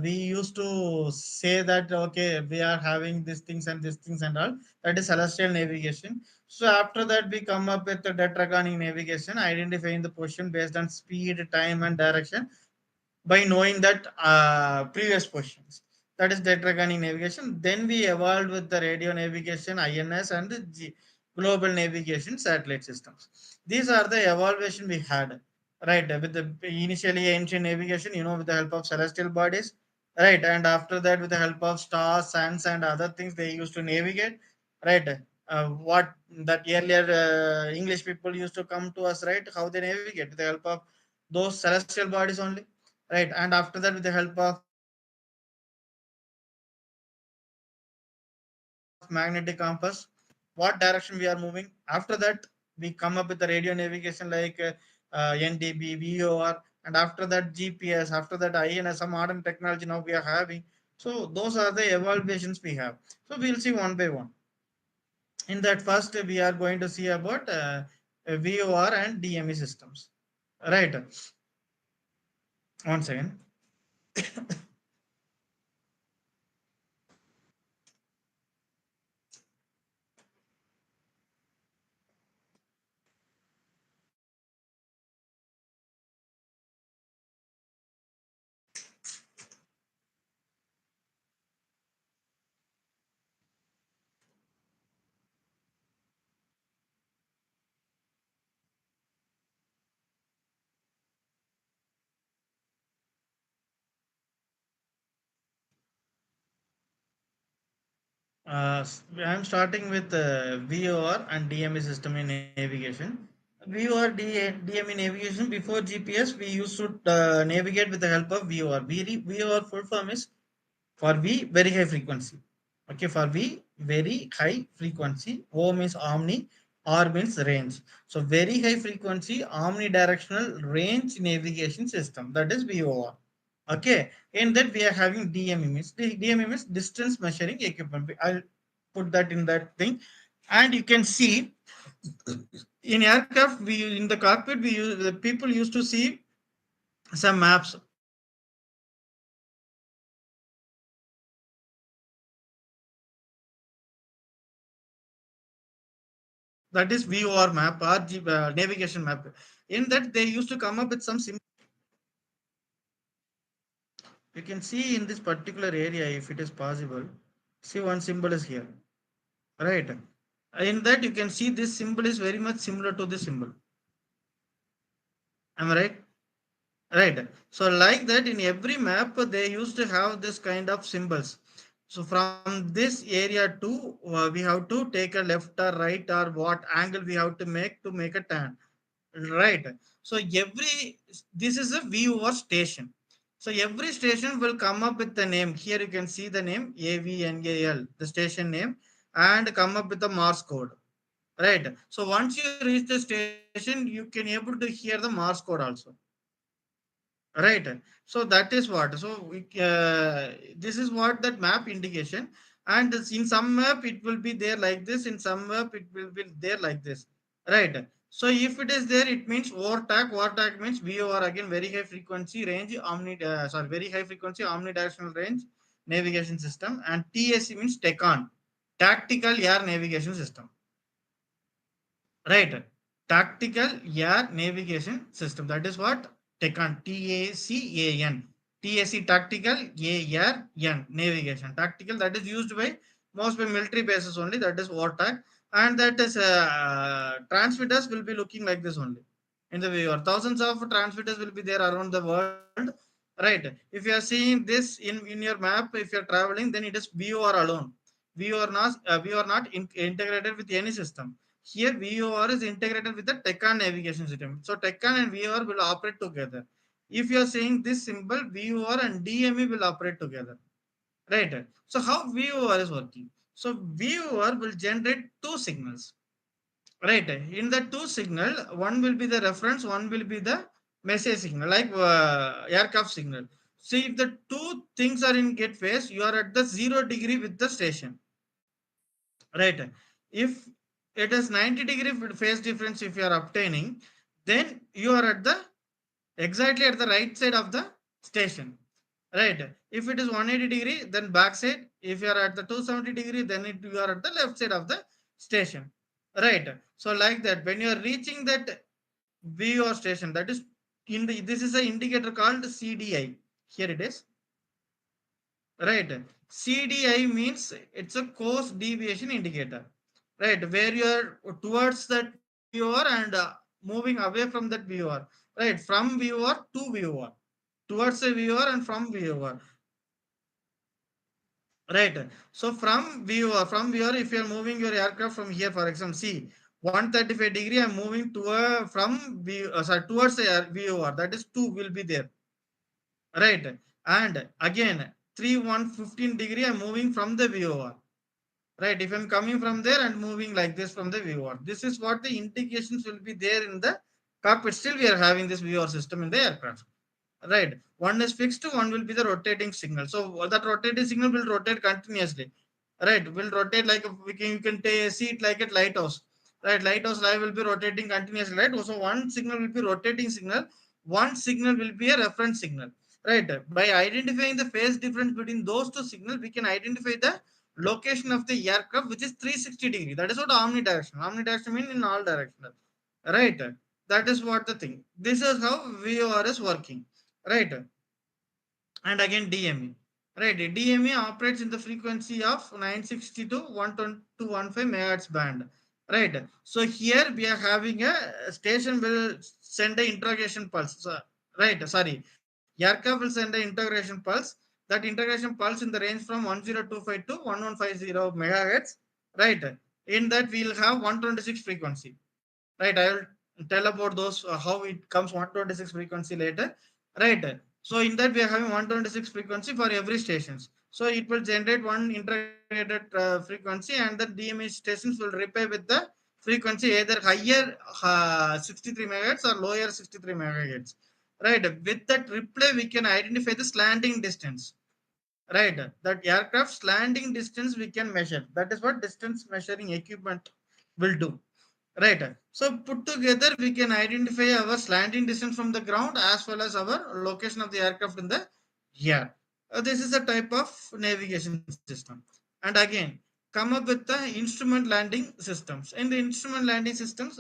we used to say that okay, we are having these things and these things and all. That is celestial navigation. So after that, we come up with the data reckoning navigation, identifying the position based on speed, time, and direction by knowing that previous questions. That is data reckoning navigation. Then we evolved with the radio navigation, INS, and the global navigation satellite systems. These are the evaluation we had. Right, with the initially ancient navigation, with the help of celestial bodies, right, and after that, with the help of stars, suns, and other things, they used to navigate, right. What that earlier English people used to come to us, right? How they navigate with the help of those celestial bodies only, right? And after that, with the help of magnetic compass, what direction we are moving, after that we come up with the radio navigation like NDB, VOR, and after that GPS, after that INS, some modern technology now we are having. So those are the evaluations we have. So we'll see one by one. In that first we are going to see about VOR and DME systems, right? One second. I'm starting with VOR and DME system in navigation. VOR DME navigation before GPS, we used to navigate with the help of VOR. VOR full form is for V, very high frequency. Okay, for V, very high frequency. O means omni, R means range. So very high frequency omnidirectional range navigation system. That is VOR. Okay, in that we are having DME means DME means distance measuring equipment. I'll put that in that thing, and you can see in aircraft we in the cockpit we use the people used to see some maps. That is VOR map or navigation map. In that they used to come up with some symbol. You can see in this particular area if it is possible. See, one symbol is here, right? In that you can see this symbol is very much similar to this symbol. Am I right? Right. So like that in every map they used to have this kind of symbols. So from this area to we have to take a left or right or what angle we have to make a turn. Right. So every this is a viewer station. So every station will come up with the name. Here you can see the name AVNAL, the station name, and come up with the Morse code. Right. So once you reach the station, you can able to hear the Morse code also. Right. So that is what. So this is what that map indication. And in some map it will be there like this. In some map it will be there like this. Right. So if it is there, it means overtag. Overtag means VOR again very high frequency range very high frequency omnidirectional range navigation system. And TAC means TECON, tactical air navigation system. Right. Tactical Air Navigation System. That is what TACAN. TACAN. TAC Tactical ARN Navigation. Tactical that is used by most by military bases only. That is wartag. And that is transmitters will be looking like this only. In the viewer, thousands of transmitters will be there around the world. Right. If you are seeing this in your map, if you are traveling, then it is VOR alone. We are not integrated with any system. Here VOR is integrated with the TECAN navigation system. So TECAN and VOR will operate together. If you are saying this symbol, VOR and DME will operate together. Right. So how VOR is working? So VOR will generate two signals. Right. In the two signal, one will be the reference, one will be the message signal, like aircraft signal. See, if the two things are in gate phase, you are at the 0 degree with the station. Right. If it is 90-degree phase difference, if you are obtaining, then you are at the exactly at the right side of the station. Right. If it is 180-degree, then back side. If you are at the 270-degree, then you are at the left side of the station. Right. So like that, when you are reaching that VO station, that is in the this is an indicator called CDI. Here it is. Right. CDI means it's a course deviation indicator. Right. Where you are towards that viewer and moving away from that viewer. Right. From viewer to viewer. Towards a viewer and from viewer. Right. So from viewer, if you are moving your aircraft from here, for example, see 135-degree, I'm moving to a from towards a viewer. That is two will be there. Right. And again 115-degree, I'm moving from the viewer. Right. If I'm coming from there and moving like this from the viewer, this is what the indications will be there in the cockpit. Still, we are having this viewer system in the aircraft. Right. One is fixed, one will be the rotating signal. So that rotating signal will rotate continuously. Right. Will rotate like you can see it like a lighthouse. Right. Lighthouse light will be rotating continuously. Right. So one signal will be rotating signal. One signal will be a reference signal. Right. By identifying the phase difference between those two signals, we can identify the location of the aircraft, which is 360-degree. That is what omnidirectional. Omnidirectional means in all directional. Right. That is what the thing. This is how VOR is working. Right. And again DME. Right. DME operates in the frequency of 960 to 120 to 15 megahertz band. Right. So here we are having a station will send a interrogation pulse. Right. Sorry. Aircraft will send an integration pulse. That integration pulse in the range from 1025 to 1150 megahertz. Right. In that we'll have 126 frequency. Right. I will tell about those how it comes 126 frequency later, right? So in that we are having 126 frequency for every stations. So it will generate one integrated frequency, and the DMA stations will reply with the frequency either higher 63 megahertz or lower 63 megahertz, right? With that reply we can identify the slanting distance, right? That aircraft's landing distance we can measure. That is what distance measuring equipment will do, right? So put together we can identify our slanting distance from the ground as well as our location of the aircraft in the air. This is a type of navigation system. And again, come up with the instrument landing systems. In the instrument landing systems,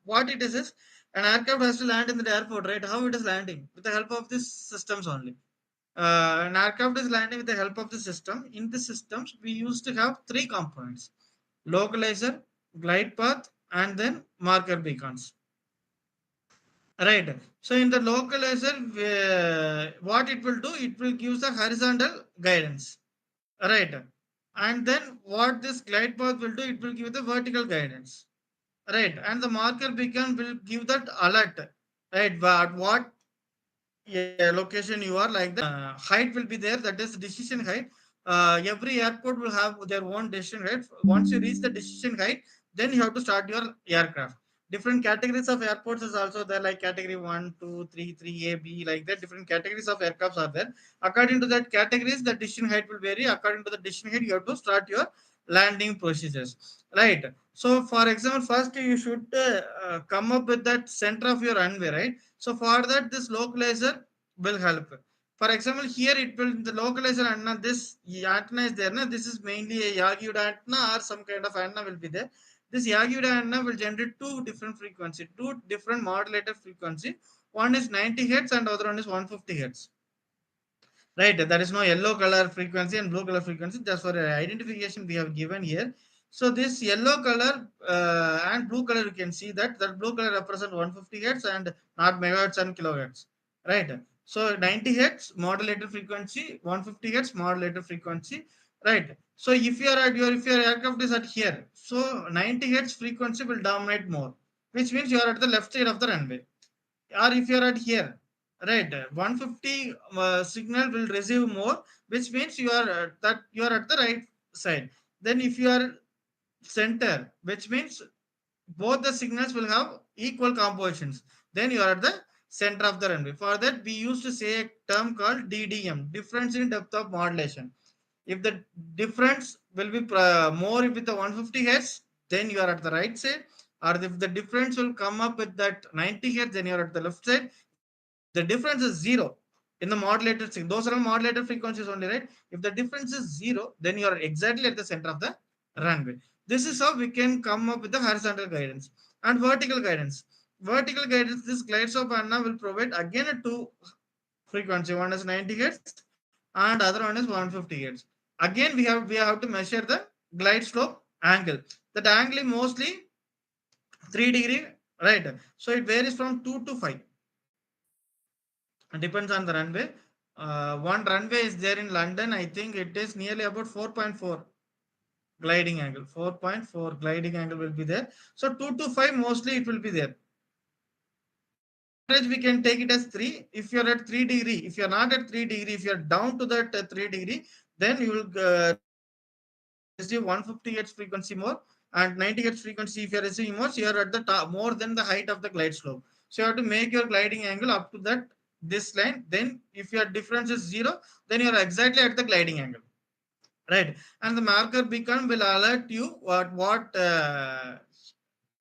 what it is an aircraft has to land in the airport, right? How it is landing? With the help of these systems only. An aircraft is landing with the help of the system. In the systems, we used to have three components: localizer, glide path, and then marker beacons. Right. So in the localizer, what it will do, it will give the horizontal guidance. Right. And then what this glide path will do, it will give the vertical guidance. Right. And the marker beacon will give that alert. Right. But what location you are, like that height will be there, that is decision height. Every airport will have their own decision height. Once you reach the decision height, then you have to start your aircraft. Different categories of airports is also there, like category 1, 2, 3, 3A, B, like that. Different categories of aircrafts are there. According to that categories, the decision height will vary. According to the decision height, you have to start your landing procedures, right? So for example, first you should come up with that center of your runway, right? So for that, this localizer will help. For example, here it will the localizer antenna. This antenna is there. Na? This is mainly a Yagi antenna or some kind of antenna will be there. This Yagi antenna will generate two different frequency, two different modulated frequency. One is 90 hertz and other one is 150 hertz. Right, there is no yellow color frequency and blue color frequency. Just for identification, we have given here. So this yellow color and blue color, you can see that that blue color represent 150 hertz and not megahertz and kilohertz. Right. So 90 hertz modulated frequency, 150 hertz modulated frequency. Right. So if your aircraft is at here, so 90 hertz frequency will dominate more, which means you are at the left side of the runway. Or if you are at here, right, 150 signal will receive more, which means you are at the right side. Then if you are center, which means both the signals will have equal compositions, then you are at the center of the runway. For that we used to say a term called DDM, difference in depth of modulation. If the difference will be more with the 150 hertz, then you are at the right side. Or if the difference will come up with that 90 hertz, then you are at the left side. If the difference is zero in the modulated signal, those are all modulated frequencies only, right? If the difference is zero, then you are exactly at the center of the runway. This is how we can come up with the horizontal guidance and vertical guidance. Vertical guidance, this glide slope antenna will provide again a two frequency. One is 90 hertz and other one is 150 hertz. Again, we have to measure the glide slope angle. That angle is mostly 3 degree, right? So it varies from 2 to 5. It depends on the runway. One runway is there in London. I think it is nearly about 4.4 gliding angle. 4.4 gliding angle will be there. So 2 to 5 mostly it will be there. Average we can take it as 3. If you are at 3 degree, if you are not at 3 degree, if you are down to that 3 degree, then you will receive 150 hertz frequency more, and 90 hertz frequency. If you are receiving more, so you are at the top more than the height of the glide slope. So you have to make your gliding angle up to that this line. Then if your difference is 0, then you are exactly at the gliding angle, right? And the marker beacon will alert you what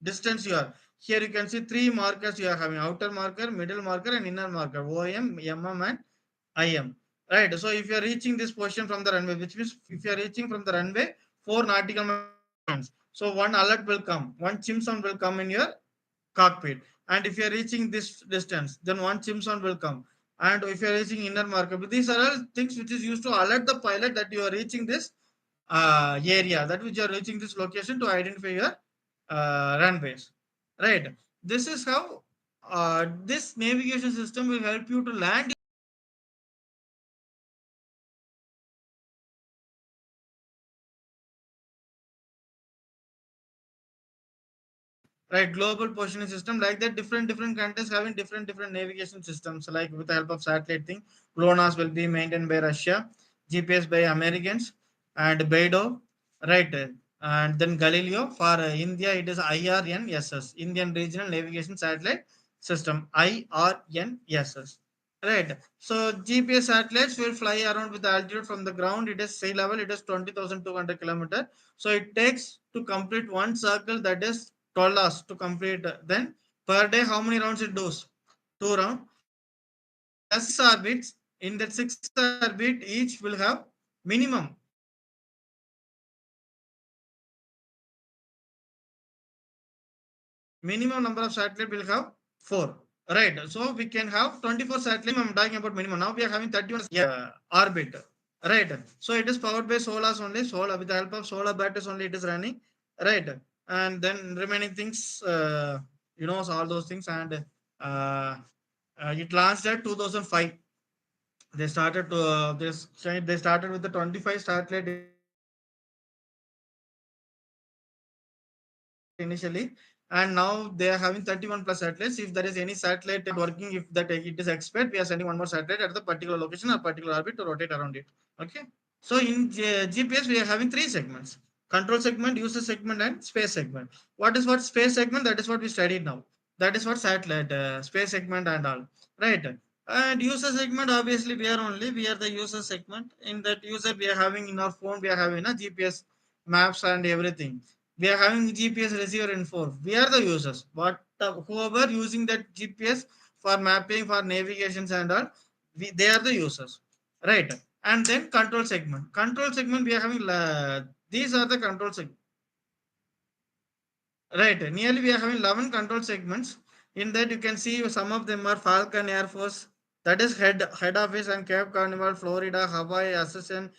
distance you are. Here you can see three markers you are having: outer marker, middle marker, and inner marker: OM, MM, and IM. Right. So if you are reaching this position from the runway, which means if you are reaching from the runway 4 nautical miles, so one alert will come, one chim sound will come in your cockpit. And if you are reaching this distance, then one chim sound will come. And if you are reaching inner marker, but these are all things which is used to alert the pilot that you are reaching this area, that which you are reaching this location to identify your runways. Right. This is how this navigation system will help you to land. right? Global positioning system, like that different countries having different navigation systems, like with the help of satellite thing. GLONASS will be maintained by Russia, GPS by Americans, and Beidou, right? And then Galileo for India, it is IRNSS, Indian Regional Navigation Satellite System, IRNSS, right? So GPS satellites will fly around with the altitude from the ground. It is sea level. It is 20,200 kilometer. So it takes to complete one circle, that is 12 hours to complete. Then per day, how many rounds it does? Two rounds. And in the 6 orbits, in that 6 orbit, each will have minimum minimum number of satellite will have four. Right. So we can have 24 satellite. I'm talking about minimum. Now we are having 31 orbit. Right. So it is powered by solar only. Solar, with the help of solar batteries only it is running. Right. And then remaining things, so all those things. And it launched at 2005. They started to this. They started with the 25 satellite initially, and now they are having 31 plus satellites. If there is any satellite not working, if that it is expert, we are sending one more satellite at the particular location or particular orbit to rotate around it. Okay. So in GPS, we are having three segments: control segment, user segment, and space segment. What is what space segment? That is what we studied now. That is what satellite, space segment and all, right? And user segment, obviously we are only, we are the user segment. In that user we are having in our phone, we are having a GPS maps and everything. We are having GPS receiver in phone. We are the users. But whoever using that GPS for mapping, for navigations and all, they are the users, right? And then control segment, we are having these are the control segment. Right. Nearly we are having 11 control segments. In that you can see some of them are Falcon Air Force, that is head office, and Cape Carnival, Florida, Hawaii, Ascension,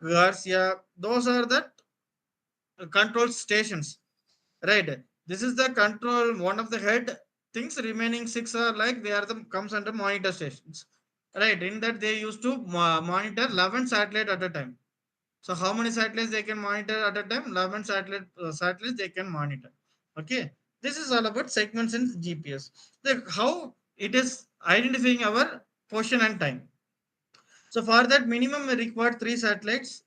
Garcia. Those are the control stations. Right. This is the control, one of the head things. Remaining six are like they are the comes under monitor stations. Right. In that they used to monitor 11 satellite at a time. So how many satellites they can monitor at a time? 11 satellites they can monitor. Okay. This is all about segments in GPS. How it is identifying our position and time. So for that minimum we require three satellites,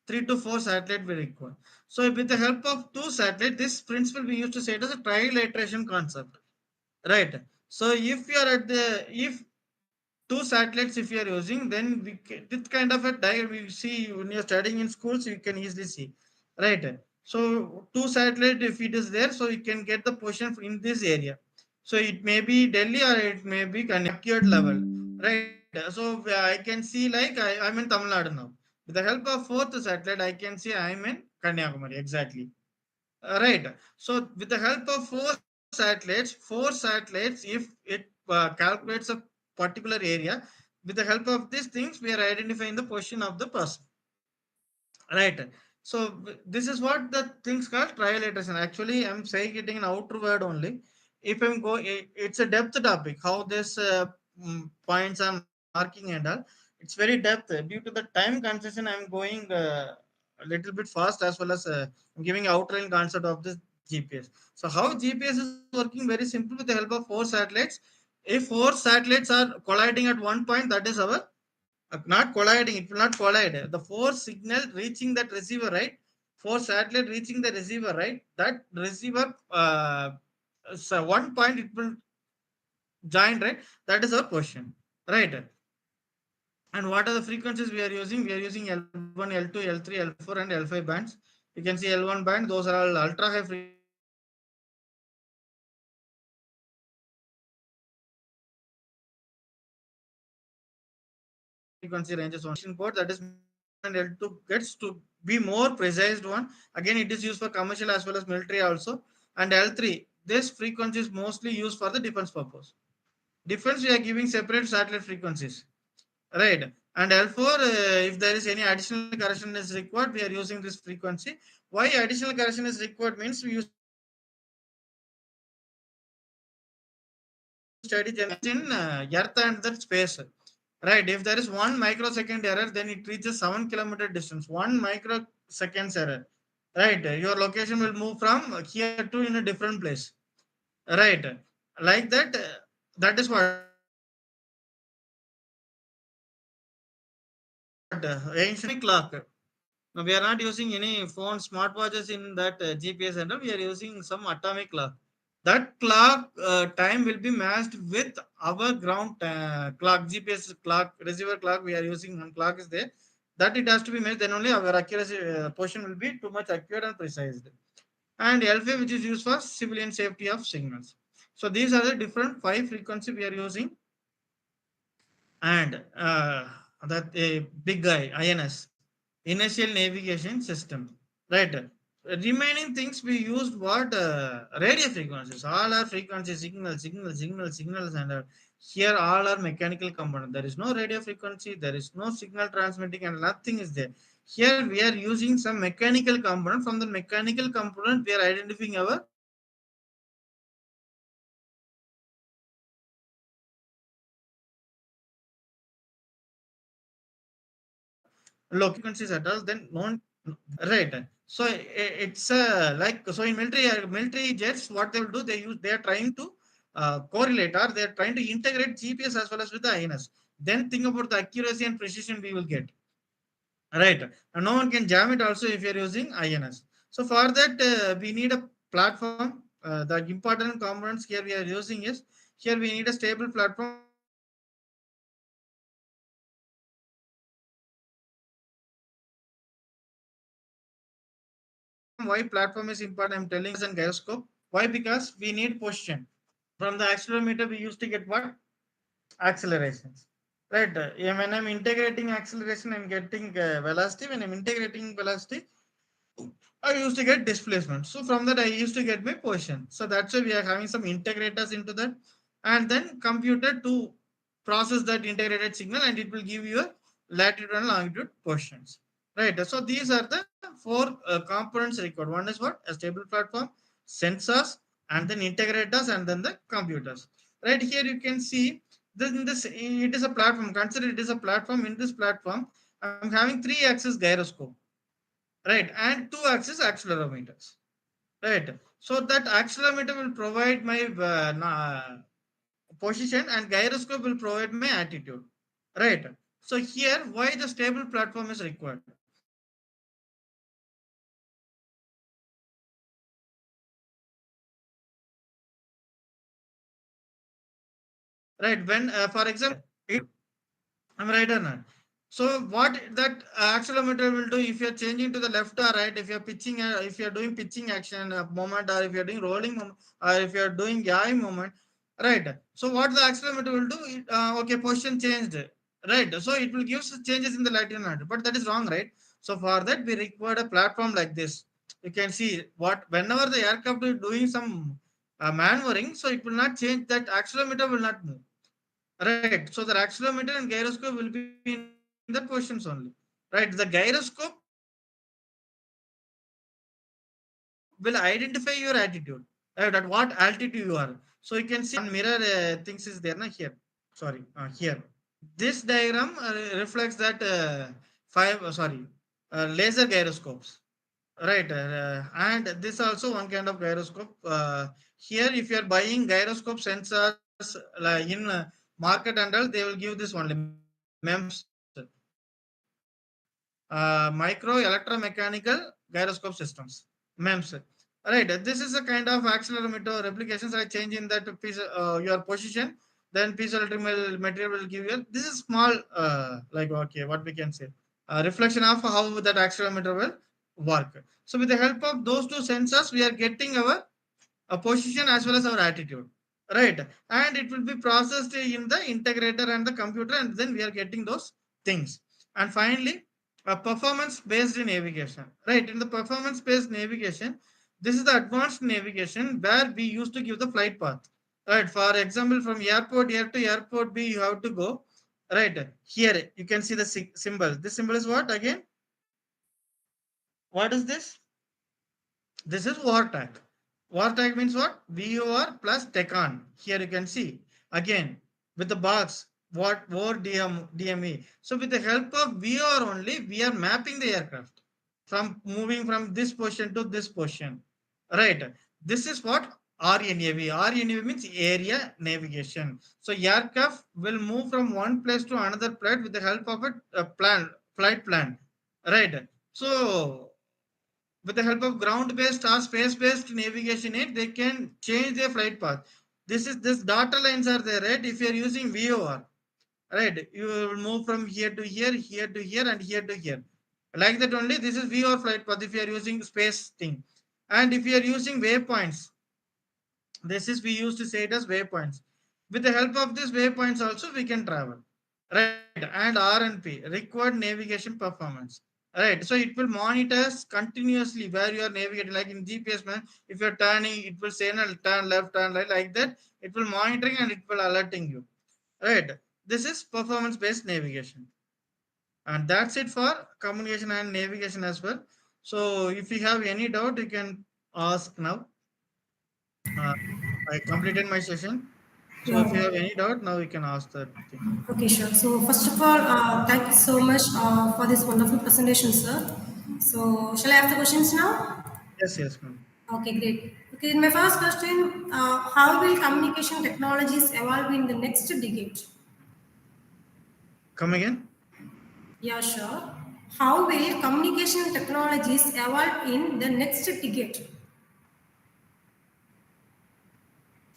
3 to 4 satellites we require. So with the help of two satellites, this principle we used to say it as a trilateration concept. Right. So if you are at the if two satellites if you are using, then this kind of a diagram we see when you're studying in schools, you can easily see, right? So two satellite if it is there, so you can get the position in this area. So it may be Delhi or it may be accurate level, right? So I can see like I'm in Tamil Nadu now. With the help of fourth satellite, I can see I'm in Kanyakumari exactly. Right. So with the help of four satellites, if it calculates a particular area, with the help of these things, we are identifying the position of the person. Right. So this is what the things called trilateration. Actually, I'm saying it in an outer word only. If I'm go, it's a depth topic. How this points are marking and all. It's very depth. Due to the time concession, I'm going a little bit fast, as well as I'm giving outline concept of this GPS. So how GPS is working very simple with the help of four satellites. If four satellites are colliding at one point, that is our not colliding, it will not collide. The four signal reaching that receiver, right? Four satellite reaching the receiver, right? That receiver, so one point it will join, right? That is our question, right? And what are the frequencies we are using? We are using L1, L2, L3, L4, and L5 bands. You can see L1 band, those are all ultra high frequencies. L2 band, those are all medium high frequencies. L3 band, those are all low frequencies. L4 band, those are all medium frequency ranges. Port that is L1 and L2 gets to be more precise one. Again, it is used for commercial as well as military also. And L3, this frequency is mostly used for the defense purpose. Defense, we are giving separate satellite frequencies. Right. And L4, if there is any additional correction is required, we are using this frequency. Why additional correction is required means we used to study generally in Earth and that space. Right. If there is 1 microsecond error, then it reaches 7 kilometer distance. 1 microsecond error. Right. Your location will move from here to in a different place. right? Like that, that is what ancient clock. Now, we are not using any phone, smartwatches in that GPS and all. We are using some atomic clock. That clock time will be matched with our ground clock, GPS clock, receiver clock. We are using one clock is there. That it has to be matched. Then only our accuracy portion will be too much accurate and precise. And L5, which is used for civilian safety of signals. So these are the different five frequency we are using, and that a big guy INS, initial navigation system, right? Remaining things we used what radio frequencies. All are frequency signals, and here all are mechanical component. There is no radio frequency, there is no signal transmitting, and nothing is there. Here we are using some mechanical component. From the mechanical component, we are identifying our local frequencies at all. Then non right. So it's like so in military jets, what they will do, they are trying to correlate, or they are trying to integrate GPS as well as with the INS. Then think about the accuracy and precision we will get. Right. And no one can jam it also if you are using INS. So for that, we need a platform. The important components here we are using is, here we need a stable platform. Why platform is important? I'm telling you. Here we need a stable platform. Right. So here platform, why platform is important? I'm telling you. And gyroscope. Why? Because we need position. From the accelerometer, we used to get what? Accelerations. Right. When I'm integrating acceleration, I'm getting velocity. When I'm integrating velocity, I used to get displacement. So from that, I used to get my position. So that's why we are having some integrators into that, and then computer to process that integrated signal, and it will give you a latitude and longitude positions. Right. So these are the four components required. One is what? A stable platform, sensors, and then integrators, and then the computers. Right here you can see this, in this it is a platform. Consider it is a platform. In this platform, I'm having three axis gyroscope, right, and two axis accelerometers, right. So that accelerometer will provide my position, and gyroscope will provide my attitude, right. So here, why the stable platform is required? Right, when for example, if you are doing right, when for example I'm right or not? So what that accelerometer will do, if you're changing to the left or right, if you're pitching, if you're doing pitching action moment, or if you're doing rolling moment, or if you're doing yawing moment, right? So what the accelerometer will do? Okay, position changed, right? So it will give changes in the latitude, but that is wrong, right? So for that we require a platform like this. You can see what whenever the aircraft is doing some maneuvering, so it will not change. That accelerometer will not move. Right. So the accelerometer and gyroscope will be in the positions only. Right. The gyroscope will identify your attitude. Right. At what altitude you are. So you can see one mirror things is there na here. Sorry. Here. This diagram reflects that laser gyroscopes. Right. And this also one kind of gyroscope. Here, if you are buying gyroscope sensors in market and all, they will give this only MEMS, micro electromechanical gyroscope systems, MEMS. Right. This is a kind of accelerometer replications. I change in that piece your position. Then piece of material will give you. This is small, like okay, what we can say, reflection of how that accelerometer will work. So with the help of those two sensors, we are getting our position as well as our attitude, right? And it will be processed in the integrator and the computer, and then we are getting those things. And finally, performance based navigation, right? In the performance based navigation, this is the advanced navigation where we used to give the flight path, right? For example, from airport A to airport B, you have to go, right? Here you can see the symbol. This symbol is what again? What is this? This is war tag. War tag means what? VOR plus TECON. Here you can see again with the box what war DME. So with the help of VOR only, we are mapping the aircraft from moving from this position to this position. Right. This is what RNAV. RNAV means area navigation. So aircraft will move from one place to another place with the help of a plan, flight plan. Right. So with the help of ground-based or space-based navigation aid, they can change their flight path. This data lines are there, right? If you are using VOR, right, you will move from here to here, here to here, and here to here. Like that only. This is VOR flight path if you are using space thing, and if you are using waypoints, this is we used to say it as waypoints. With the help of these waypoints also we can travel. Right. And RNP, required navigation performance. Right. So it will monitor continuously where you are navigating. Like in GPS, man, if you're turning, it will say no, turn left, turn right, like that. It will monitoring and it will alerting you. Right. This is performance based navigation. And that's it for communication and navigation as well. So if you have any doubt, you can ask now. Uh, I completed my session. So if you Yeah. have any doubt, now you can ask that thing. Okay, sure. So first of all, thank you so much for this wonderful presentation, sir. So shall I ask the questions now? Yes, yes, ma'am. Okay, great. Okay, my first question: how will communication technologies evolve in the next decade? Come again. Yeah, sure. How will communication technologies evolve in the next decade?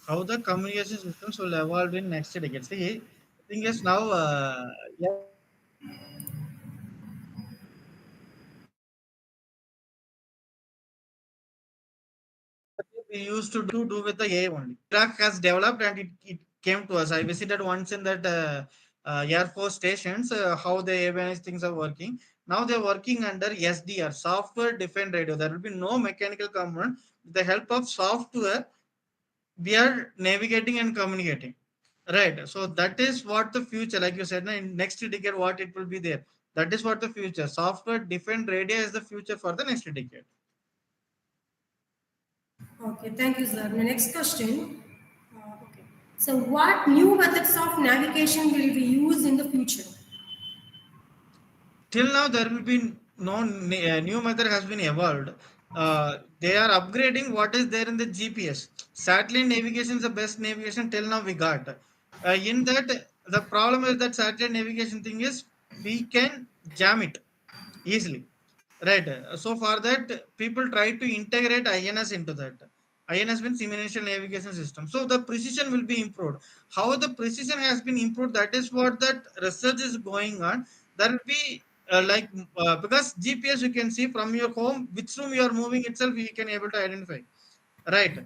How the communication systems will evolve in next decade. See, the thing is now, earlier we used to do with the AI only. Iraq has developed and it came to us. I visited once in that Air Force stations, how the avionics things are working. Now they're working under SDR, software defined radio. There will be no mechanical component. With the help of software, we are navigating and communicating. Right. So that is what the future, like you said, in next decade, what it will be there. That is what the future. Software defined radio is the future for the next decade. Okay, thank you, sir. My next question. Okay. So, what new methods of navigation will be used in the future? Till now, there will be no new method has been evolved. They are upgrading what is there in the GPS. Satellite navigation is the best navigation till now we got. In that, the problem is that satellite navigation thing is we can jam it easily. Right. So for that, people try to integrate INS into that. INS means Initial Navigation System. So the precision will be improved. How the precision has been improved, that is what that research is going on. There will be because GPS you can see from your home which room you are moving itself, you can able to identify. Right.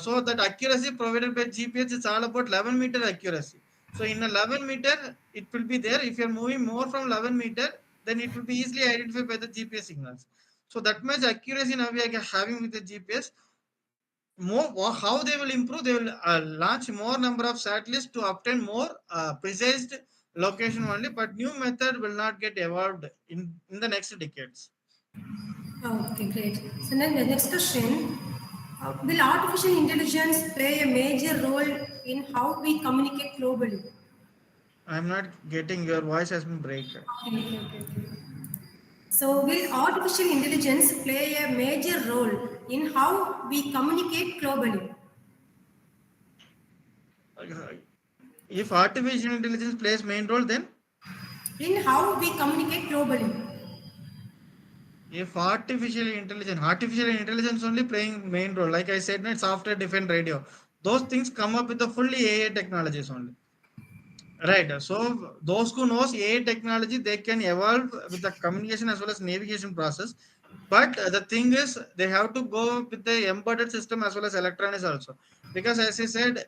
So that accuracy provided by GPS is all about 11-meter accuracy. So in 11-meter, it will be there. If you're moving more from 11-meter, then it will be easily identified by the GPS signals. So that much accuracy now we are having with the GPS. How they will improve? They will launch more number of satellites to obtain more precise location only. But new method will not get evolved in the next decades. Okay, great. So, then the next question: will artificial intelligence play a major role in how we communicate globally? I'm not getting your voice has been break. Okay. So, will artificial intelligence play a major role in how we communicate globally? If artificial intelligence plays main role, then In how we communicate globally? if artificial intelligence only playing main role, like I said, it's software defined radio. Those things come up with the fully AI technologies only. Right. So those who knows AI technology, they can evolve with the communication as well as navigation process. But the thing is, they have to go with the embedded system as well as electronics also. Because as I said,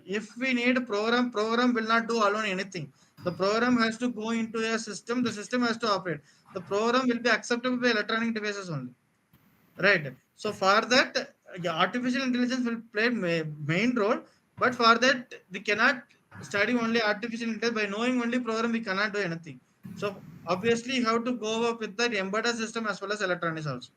if we need a program will not do alone anything. The program has to go into a system. The system has to operate. The program will be acceptable by electronic devices only. Right. So for that, yeah, artificial intelligence will play main role. But for that, we cannot study only artificial intelligence by knowing only program. We cannot do anything. So obviously, you have to go up with that embedded system as well as electronics also.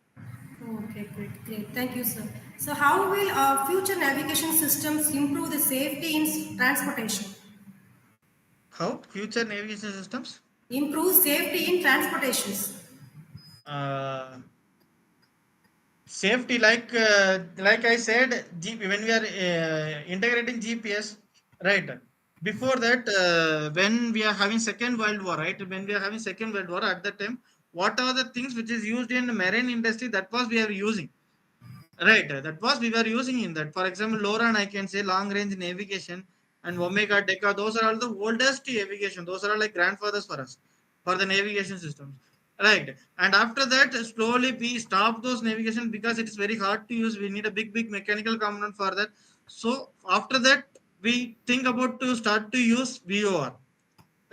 Okay, great. Thank you, sir. So, how will future navigation systems improve the safety in transportation? How future navigation systems? Improve safety in transportations. Uh, Safety, like I said, when we are integrating GPS, right? Before that, when we are having Second World War, right? When we are having Second World War, at that time, what are the things which is used in the marine industry? That was we are using, right? That was we were using in that. For example, LoRaWAN, I can say long range navigation, and Omega, Deca. Those are all the oldest navigation. Those are all like grandfathers for us for the navigation systems, right? And after that, slowly we stop those navigation because it is very hard to use. We need a big mechanical component for that. So after that, we think about to start to use VOR,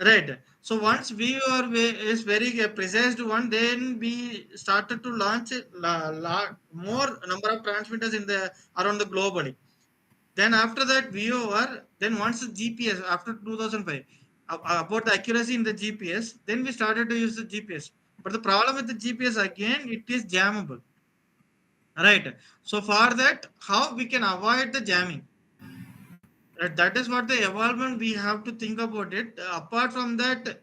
right? So once is very precise one, then we started to launch more number of transmitters in the around the globally. Then after that VOR, then once the GPS after 2005, about the accuracy in the GPS, then we started to use the GPS. But the problem with the GPS again, it is jammable, right? So for that, how we can avoid the jamming? That is what the evolvement we have to think about it. Apart from that,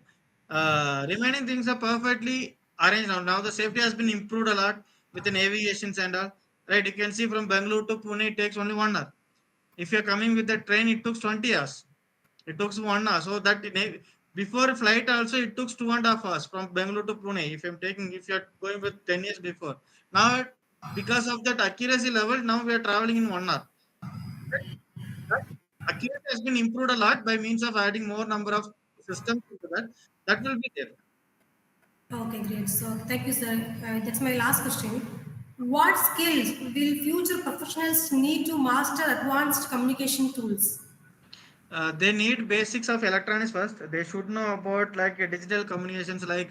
remaining things are perfectly arranged now. Now the safety has been improved a lot with the navigations and all. Right, you can see from Bangalore to Pune it takes only 1 hour. If you're coming with the train, it took 20 hours. It took 1 hour. So that before flight also it took 2.5 hours from Bangalore to Pune. If you're going with 10 years before. Now because of that accuracy level, now we are traveling in 1 hour. That accuracy has been improved a lot by means of adding more number of systems into that. That will be there. Okay, great. So thank you, sir. That's my last question. What skills will future professionals need to master advanced communication tools? They need basics of electronics first. They should know about like digital communications, like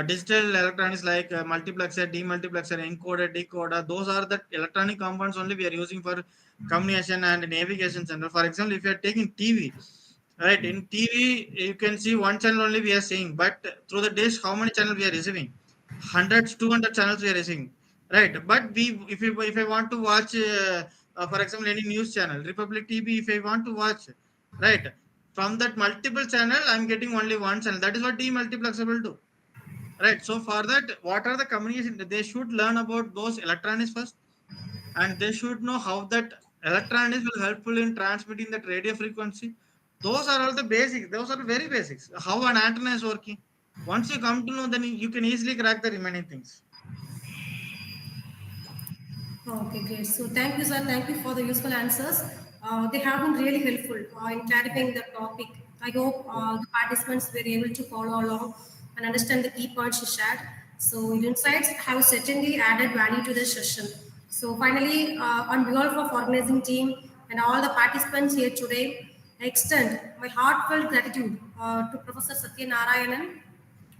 digital electronics, like multiplexer, demultiplexer, encoder, decoder. Those are the electronic components only we are using for communication and navigation center. For example, if you are taking TV, right? In TV, you can see one channel only we are seeing, but through the dish, how many channels we are receiving? Hundreds, 200 channels we are receiving, right? But if I want to watch, for example, any news channel, Republic TV, if I want to watch, right, from that multiple channel, I'm getting only one channel. That is what demultiplexer will do, right? So for that, what are the communication? They should learn about those electronics first, and they should know how that electronics will helpful in transmitting that radio frequency. Those are all the basics. Those are very basics. How an antenna is working. Once you come to know, then you can easily crack the remaining things. Okay, great. So thank you, sir. Thank you for the useful answers. They have been really helpful in clarifying the topic. I hope the participants were able to follow along and understand the key points you shared. So your insights have certainly added value to the session. So finally, on behalf of organizing team and all the participants here today, I extend my heartfelt gratitude to Professor Sathya Narayanan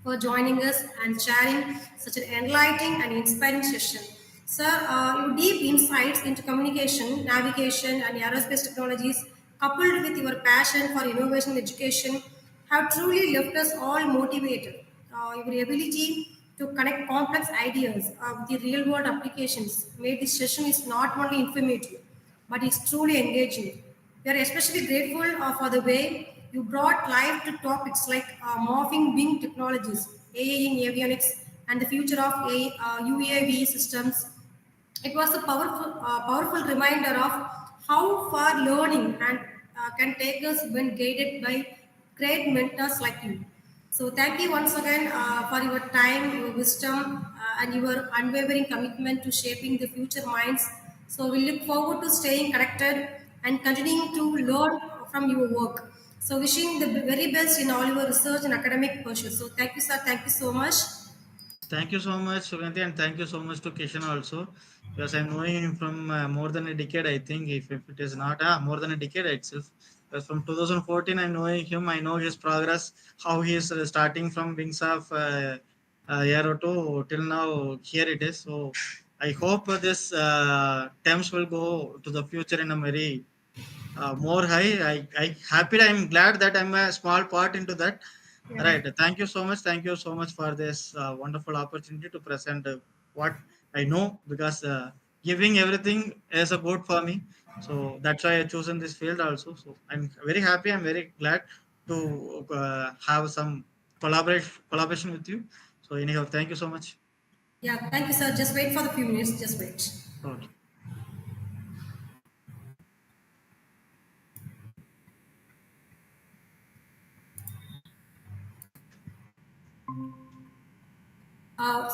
for joining us and sharing such an enlightening and inspiring session. Sir, your deep insights into communication, navigation, and aerospace technologies, coupled with your passion for innovation and education, have truly left us all motivated. Your ability to connect complex ideas with the real world applications made this session is not only informative, but it's truly engaging. We are especially grateful for the way you brought life to topics like morphing wing technologies, AI in avionics, and the future of UAV systems. It was a powerful reminder of how far learning can take us when guided by great mentors like you. So, thank you once again for your time, your wisdom, and your unwavering commitment to shaping the future minds. So, we look forward to staying connected and continuing to learn from your work. So, wishing the very best in all your research and academic pursuits. So, thank you, sir. Thank you so much. Thank you so much, Suganti, and thank you so much to Kishan also. Because I'm knowing him from more than a decade, I think. If it is not, more than a decade itself. Because from 2014, I'm knowing him. I know his progress, how he is starting from wings of Aero to till now. Here it is. So I hope this terms will go to the future in a very more high. I happy. I'm glad that I'm a small part into that. Yeah. Right. Thank you so much. Thank you so much for this wonderful opportunity to present what I know because giving everything is a good for me. So that's why I chosen this field also. So I'm very happy. I'm very glad to have some collaboration with you. So anyhow, thank you so much. Yeah, thank you, sir. Just wait for the few minutes. Just wait. Okay.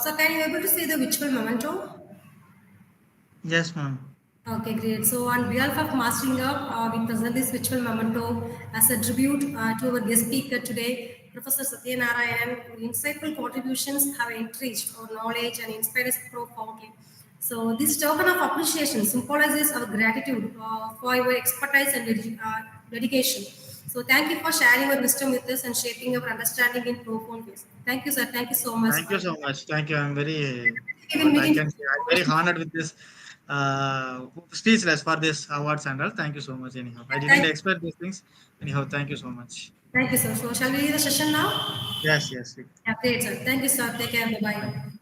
So can you able to see the virtual memento? Yes, ma'am. Okay, great. So, on behalf of Mastering Up, we present this virtual memento as a tribute to our guest speaker today, Professor Sathya Narayanan. Whose insightful contributions have enriched our knowledge and inspired us profoundly. So, this token of appreciation symbolizes our gratitude for your expertise and dedication. So, thank you for sharing your wisdom with us and shaping our understanding in profound ways. Thank you, sir. Thank you so much Thank for you so much. Thank you. I'm very, giving what I meaningful can say, I'm very information. honored with this, speechless for this awards and all. Thank you so much. Anyhow, I didn't Thank, expect these things. Anyhow, thank you so much. thank you, sir. So, shall we leave the session now? Yes, yes. Yeah, great, sir. Thank you, sir. Take care. Bye Thank bye. you.